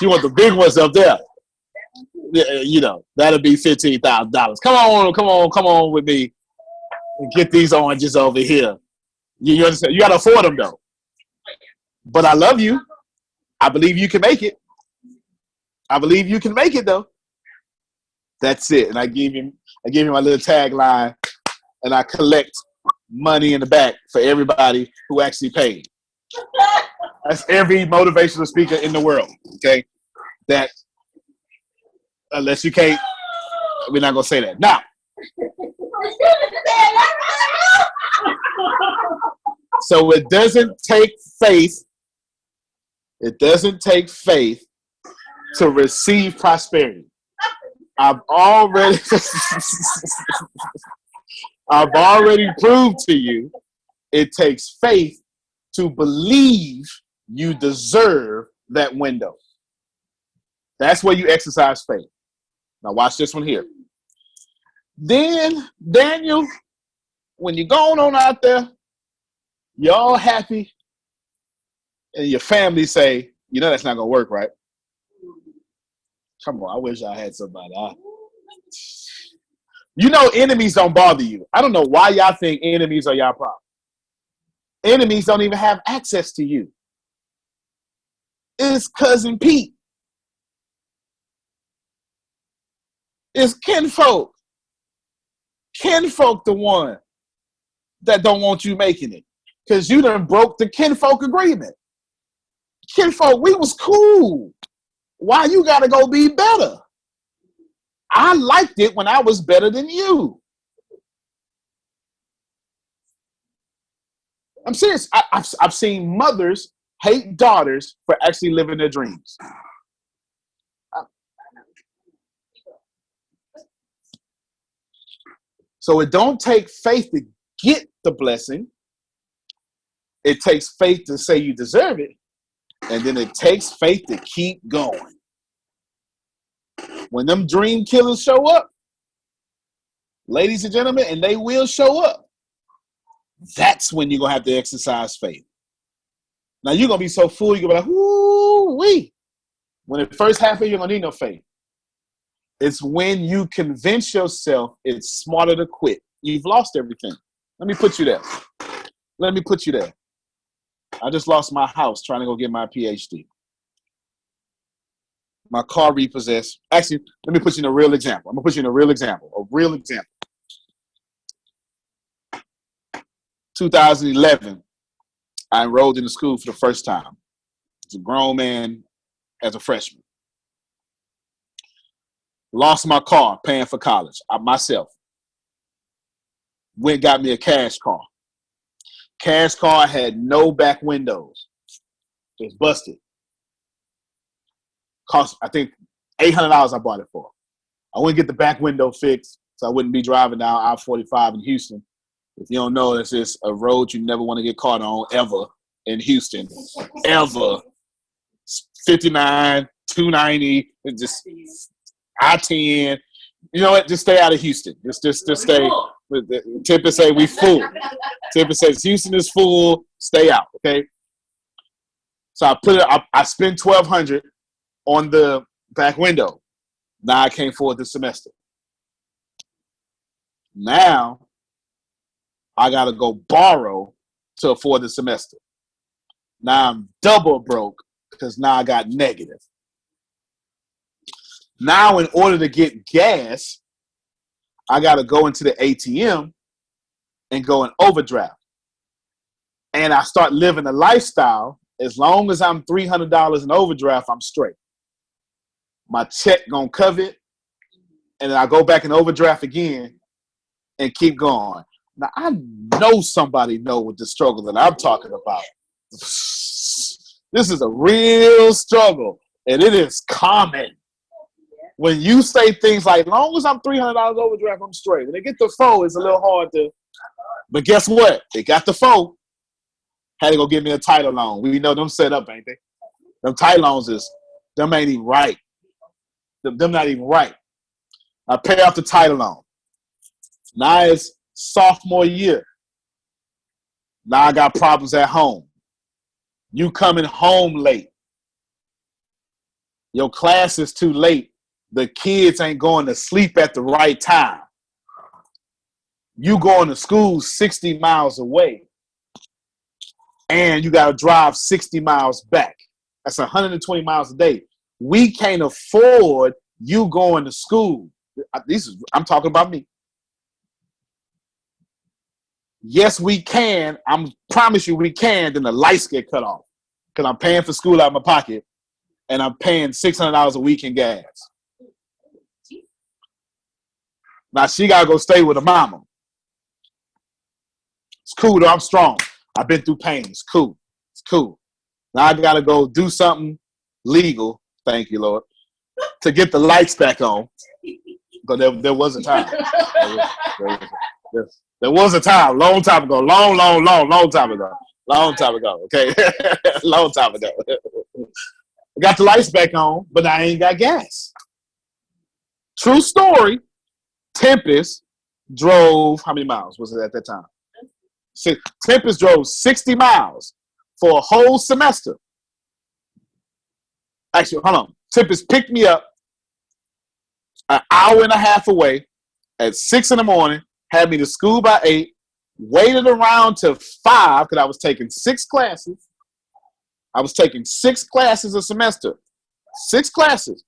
you want the big ones up there, that'll be $15,000. Come on with me and get these oranges over here. You understand? You got to afford them, though. But I love you. I believe you can make it. I believe you can make it, though. That's it. And I give him my little tagline, and I collect money in the back for everybody who actually paid. That's every motivational speaker in the world. Okay. that unless you can't, we're not gonna say that. Now, so it doesn't take faith. It doesn't take faith to receive prosperity. I've already proved to you it takes faith to believe you deserve that window. That's where you exercise faith. Now watch this one here. Then, Daniel, when you're going on out there, you're all happy, and your family say, you know that's not going to work, right? Come on, I wish I had somebody. You know enemies don't bother you. I don't know why y'all think enemies are y'all problem. Enemies don't even have access to you. It's Cousin Pete. It's kinfolk. Kinfolk the one that don't want you making it. Because you done broke the kinfolk agreement. Kinfolk, we was cool. Why you gotta go be better? I liked it when I was better than you. I'm serious. I've seen mothers hate daughters for actually living their dreams. So it don't take faith to get the blessing. It takes faith to say you deserve it. And then it takes faith to keep going. When them dream killers show up, ladies and gentlemen, and they will show up, that's when you're going to have to exercise faith. Now, you're going to be so full, you're going to be like, woo-wee. When it first happens, you're going to need no faith. It's when you convince yourself it's smarter to quit. You've lost everything. Let me put you there. Let me put you there. I just lost my house trying to go get my PhD. My car repossessed. Actually, let me put you in a real example. I'm going to put you in a real example. A real example. 2011, I enrolled in the school for the first time. As a grown man, as a freshman. Lost my car paying for college. Myself. Went got me a cash car. Cash car had no back windows. It was busted. Cost, I think, $800 I bought it for. I wouldn't get the back window fixed, so I wouldn't be driving down I-45 in Houston. If you don't know, it's just a road you never want to get caught on, ever, in Houston. Ever. 59, 290, just I-10. You know what? Just stay out of Houston. Just stay. Tipper say we full. Tipper says Houston is full. Stay out, okay? So I spent $1,200 on the back window. Now I can't afford the semester. Now I gotta go borrow to afford the semester. Now I'm double broke because now I got negative. Now in order to get gas, I gotta go into the ATM and go in overdraft. And I start living a lifestyle. As long as I'm $300 in overdraft, I'm straight. My check gonna cover it, and then I go back in overdraft again and keep going. Now I know somebody know what the struggle that I'm talking about. This is a real struggle, and it is common. When you say things like, long as I'm $300 overdraft, I'm straight. When they get the $4, it's a little hard to. But guess what? They got the $4. Had to go get me a title loan. We know them set up, ain't they? Them title loans them ain't even right. Them not even right. I pay off the title loan. Now it's sophomore year. Now I got problems at home. You coming home late. Your class is too late. The kids ain't going to sleep at the right time. You going to school 60 miles away. And you got to drive 60 miles back. That's 120 miles a day. We can't afford you going to school. I'm talking about me. Yes, we can. I promise you we can. Then the lights get cut off because I'm paying for school out of my pocket. and I'm paying $600 a week in gas. Now she gotta go stay with her mama. It's cool though. I'm strong. I've been through pain. It's cool. It's cool. Now I gotta go do something legal. Thank you, Lord, to get the lights back on. But there was a time. There was a time, long time ago, long time ago. Long time ago, okay? Long time ago. I got the lights back on, but I ain't got gas. True story. Tempest drove, how many miles was it at that time? Tempest drove 60 miles for a whole semester. Actually, hold on. Tempest picked me up an hour and a half away at 6 in the morning, had me to school by 8, waited around till 5 because I was taking 6 classes. I was taking 6 classes a semester. 6 classes.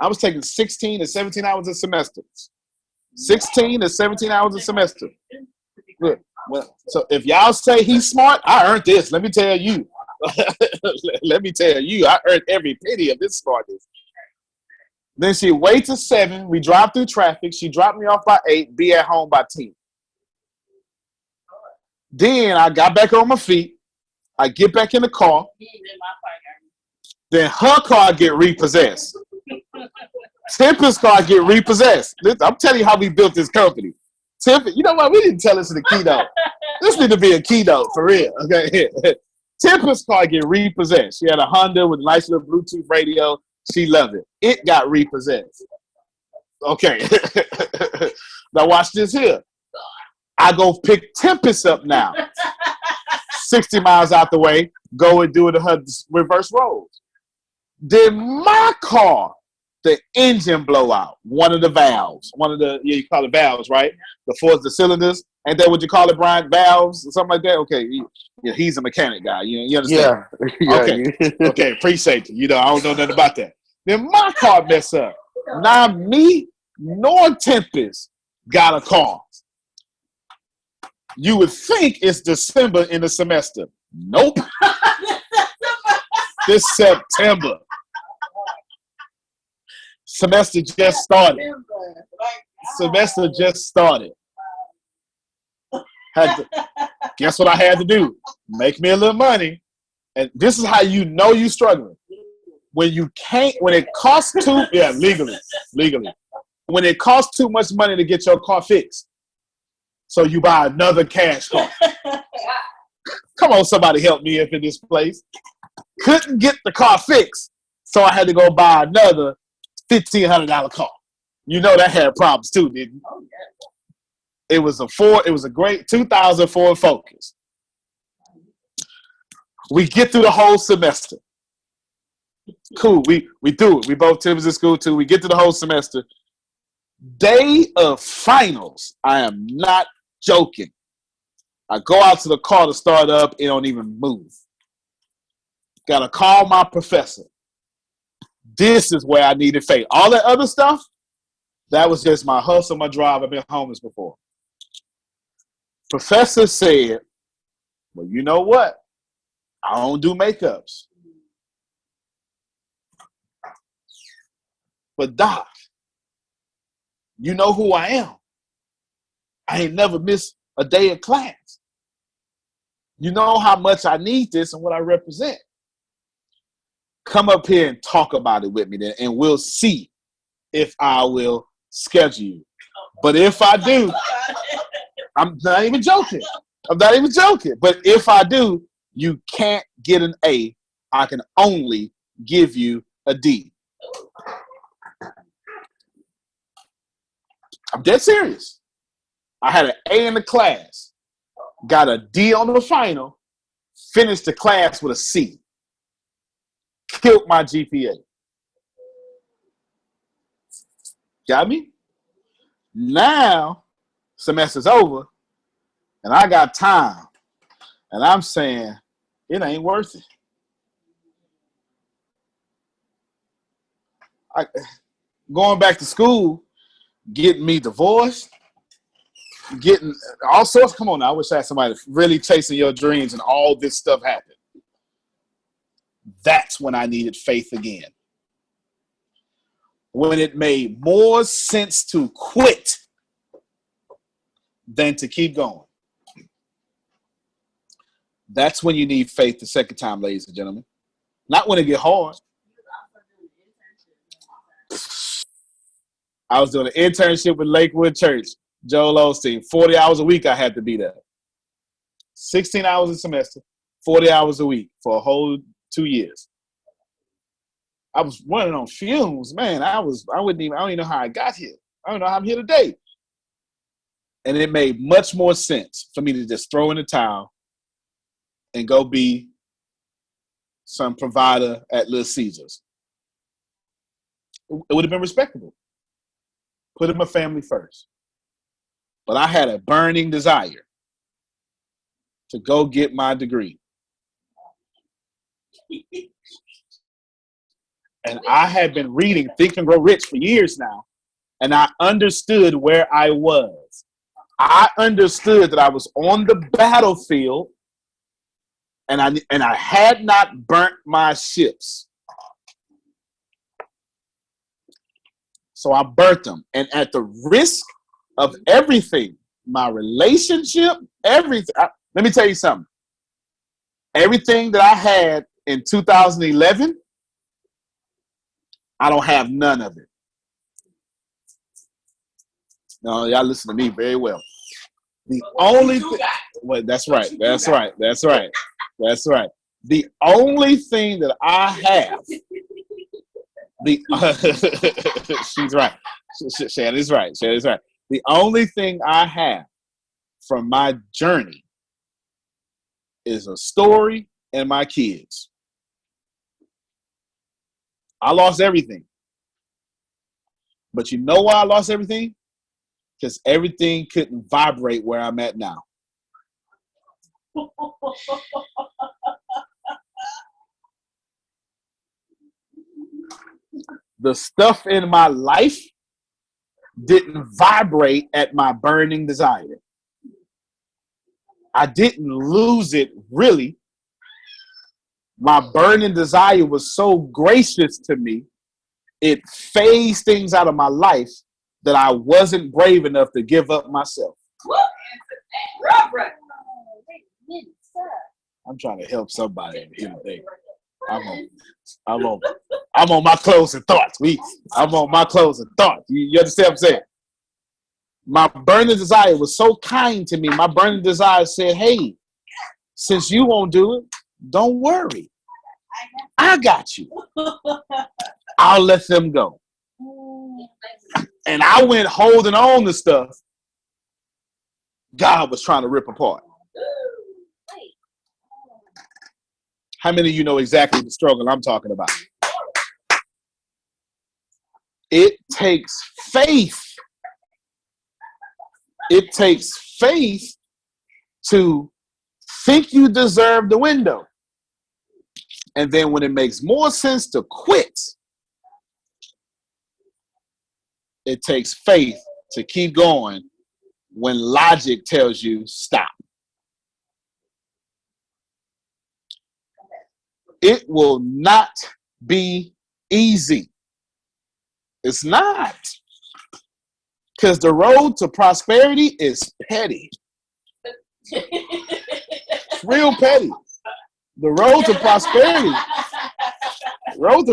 I was taking 16 to 17 hours a semester. 16 to 17 hours a semester. Good. Well, so if y'all say he's smart, I earned this. Let me tell you. Let me tell you, I earned every penny of this smartness. Then she wait till 7. We drive through traffic. She dropped me off by 8. Be at home by 10. Then I got back on my feet. I get back in the car. Then her car get repossessed. Tempest's car get repossessed. I'm telling you how we built this company. Tempest, you know what? We didn't tell this in the keynote. This need to be a keynote for real. Okay. Tempest's car get repossessed. She had a Honda with a nice little Bluetooth radio. She loved it. It got repossessed. Okay. Now watch this here. I go pick Tempest up now. 60 miles out the way. Go and do it in her reverse roads. Then my car, the engine blow out. One of the valves. One of the, you call it valves, right? The cylinders. Ain't that what you call it, Brian? Valves or something like that? Okay. He's a mechanic guy. You understand? Yeah. Okay. Okay. Appreciate you. I don't know nothing about that. Then my car mess up. Now me nor Tempest got a car. You would think it's December in the semester. Nope. This September. Semester just started. Semester just started. Guess what I had to do? Make me a little money. And this is how you know you're struggling. When it costs legally. When it costs too much money to get your car fixed. So you buy another cash car. Come on, somebody help me up in this place. Couldn't get the car fixed. So I had to go buy another $1,500 car. You know that had problems too, didn't it? Oh, yeah. It was a great 2004 Focus. We get through the whole semester. Cool. We do it. We both Tim's in school too. We get through the whole semester. Day of finals. I am not joking. I go out to the car to start up. It don't even move. Gotta call my professor. This is where I needed faith. All that other stuff, that was just my hustle, my drive. I've been homeless before. Professor said, well, you know what? I don't do makeups. But Doc, you know who I am. I ain't never missed a day of class. You know how much I need this and what I represent. Come up here and talk about it with me then, and we'll see if I will schedule you. But if I do, I'm not even joking. But if I do, you can't get an A. I can only give you a D. I'm dead serious. I had an A in the class, got a D on the final, finished the class with a C. Killed my GPA. Got me? Now, semester's over, and I got time, and I'm saying, it ain't worth it. Going back to school, getting me divorced, getting all sorts. Come on now, I wish I had somebody really chasing your dreams and all this stuff happened. That's when I needed faith again. when it made more sense to quit than to keep going. That's when you need faith the second time, ladies and gentlemen. Not when it get hard. I was doing an internship with Lakewood Church, Joel Osteen. 40 hours a week I had to be there. 16 hours a semester, 40 hours a week for a whole 2 years. I was running on fumes, man. I don't even know how I got here. I don't know how I'm here today. And it made much more sense for me to just throw in the towel and go be some provider at Little Caesars. It would have been respectable. Putting my family first. But I had a burning desire to go get my degree. And I had been reading Think and Grow Rich for years now, and I understood where I was. I understood that I was on the battlefield, and I had not burnt my ships. So I burnt them. And at the risk of everything, my relationship, everything. Let me tell you something. Everything that I had in 2011, I don't have none of it. No, y'all listen to me very well. The only thing, well, that's right. The only thing that I have, she's right. Shannon's right. The only thing I have from my journey is a story and my kids. I lost everything. But you know why I lost everything? Because everything couldn't vibrate where I'm at now. The stuff in my life didn't vibrate at my burning desire. I didn't lose it, really. My burning desire was so gracious to me, it phased things out of my life that I wasn't brave enough to give up myself. I'm trying to help somebody here today. I'm on my closing thoughts. I'm on my closing thoughts. You understand what I'm saying? My burning desire was so kind to me. My burning desire said, hey, since you won't do it, don't worry. I got you. I'll let them go. And I went holding on to stuff God was trying to rip apart. How many of you know exactly the struggle I'm talking about? It takes faith. It takes faith to think you deserve the window. And then when it makes more sense to quit, it takes faith to keep going when logic tells you stop. It will not be easy. It's not. Because the road to prosperity is petty. It's real petty. The road to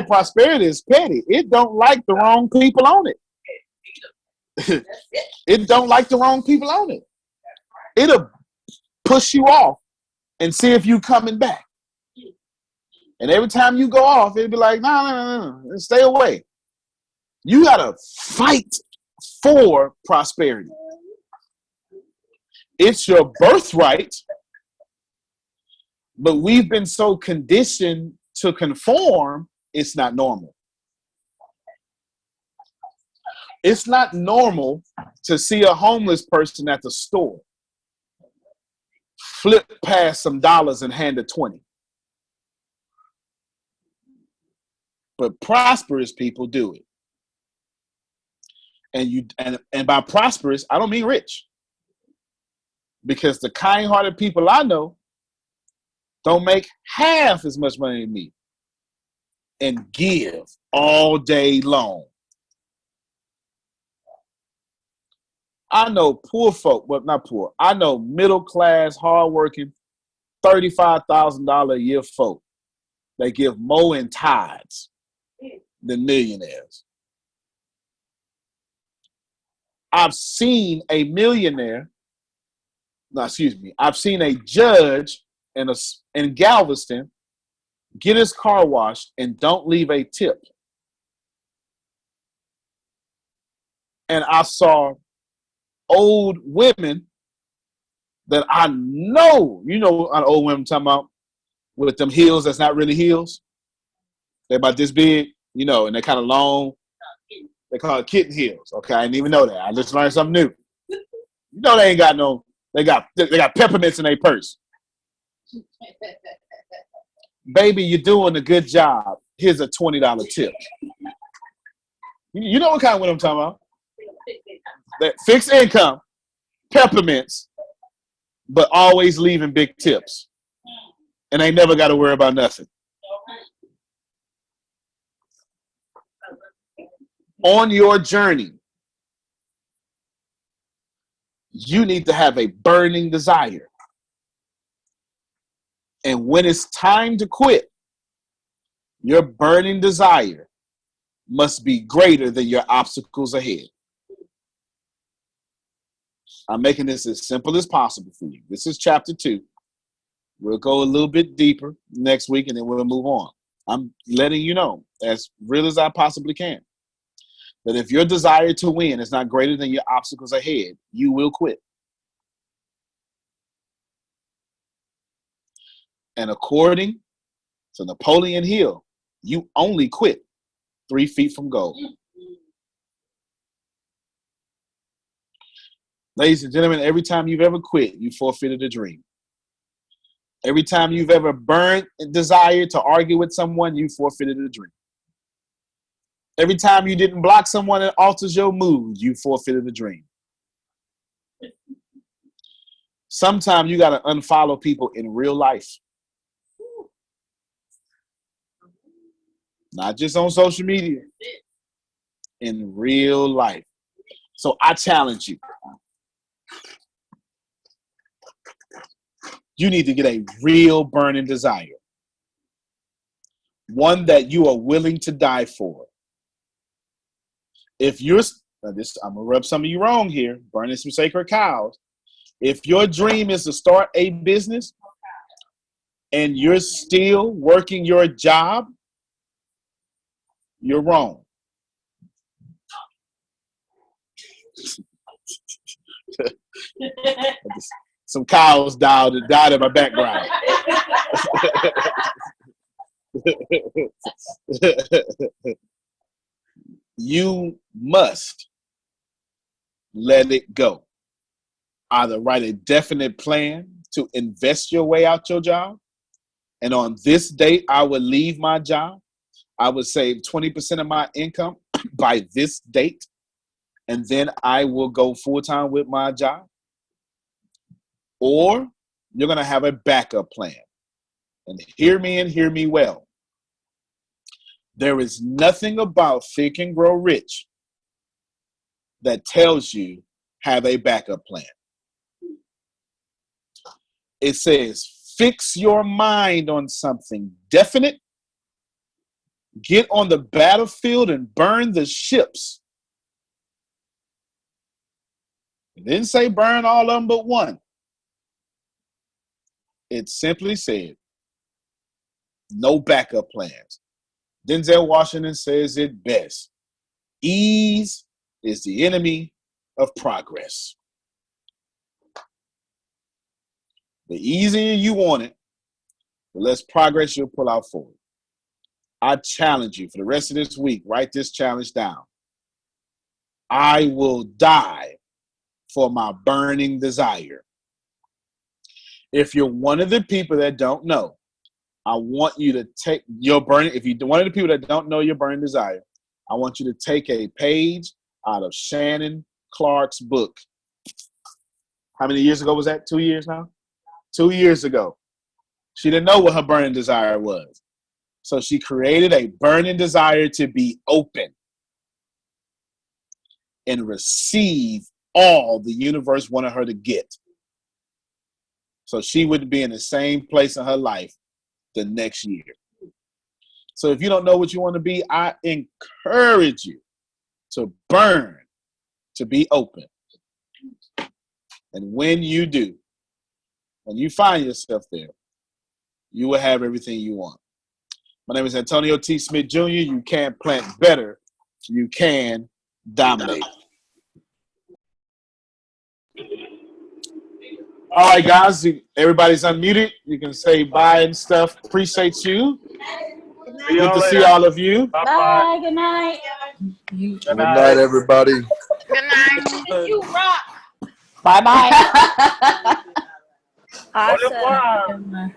prosperity is petty. It don't like the wrong people on it. It don't like the wrong people on it. It'll push you off and see if you coming back. And every time you go off, it'll be like, no, stay away. You gotta fight for prosperity. It's your birthright, but we've been so conditioned to conform, it's not normal. It's not normal to see a homeless person at the store flip past some dollars and hand a 20. But prosperous people do it. And by prosperous, I don't mean rich. Because the kind-hearted people I know don't make half as much money as me and give all day long. I know poor folk, well, not poor. I know middle class, hardworking, $35,000 a year folk. They give more in tithes than millionaires. I've seen a millionaire. No, excuse me. I've seen a judge in Galveston get his car washed and don't leave a tip. And I saw old women that I know, old women I'm talking about with them heels that's not really heels. They're about this big, and they're kind of long. They call it kitten heels. Okay, I didn't even know that. I just learned something new. They ain't got no. They got peppermints in their purse. Baby, you're doing a good job. Here's a $20 tip. You know what kind of what I'm talking about? That fixed income, peppermints, but always leaving big tips. And they never got to worry about nothing. On your journey, you need to have a burning desire. And when it's time to quit, your burning desire must be greater than your obstacles ahead. I'm making this as simple as possible for you. This is chapter 2. We'll go a little bit deeper next week and then we'll move on. I'm letting you know as real as I possibly can that if your desire to win is not greater than your obstacles ahead, you will quit. And according to Napoleon Hill, you only quit 3 feet from goal. Ladies and gentlemen, every time you've ever quit, you forfeited a dream. Every time you've ever burned a desire to argue with someone, you forfeited a dream. Every time you didn't block someone that alters your mood, you forfeited a dream. Sometimes you got to unfollow people in real life. Not just on social media. In real life. So I challenge you. You need to get a real burning desire. One that you are willing to die for. If you're, I'm going to rub some of you wrong here, burning some sacred cows. If your dream is to start a business and you're still working your job, you're wrong. Some cows died in my background. You must let it go. Either write a definite plan to invest your way out your job. And on this date, I would leave my job. I would save 20% of my income by this date. And then I will go full-time with my job. Or you're going to have a backup plan. And hear me well. There is nothing about Think and Grow Rich that tells you have a backup plan. It says fix your mind on something definite, get on the battlefield and burn the ships. It didn't say burn all of them but one. It simply said no backup plans. Denzel Washington says it best. Ease is the enemy of progress. The easier you want it, the less progress you'll pull out forward. I challenge you for the rest of this week, write this challenge down. I will die for my burning desire. If you're one of the people that don't know, I want you to take your burning, if you're one of the people that don't know your burning desire, I want you to take a page out of Shannon Clark's book. How many years ago was that? 2 years now? 2 years ago. She didn't know what her burning desire was. So she created a burning desire to be open and receive all the universe wanted her to get. So she would be in the same place in her life the next year. So if you don't know what you want to be, I encourage you to burn, to be open. And when you do, when you find yourself there, you will have everything you want. My name is Antonio T. Smith Jr. You can plant better. You can dominate. All right, guys. Everybody's unmuted. You can say bye and stuff. Appreciate you. Good to see all of you. Bye. Good night. Good night, everybody. Good night. You rock. Bye-bye. Awesome.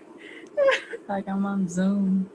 Like I'm on Zoom.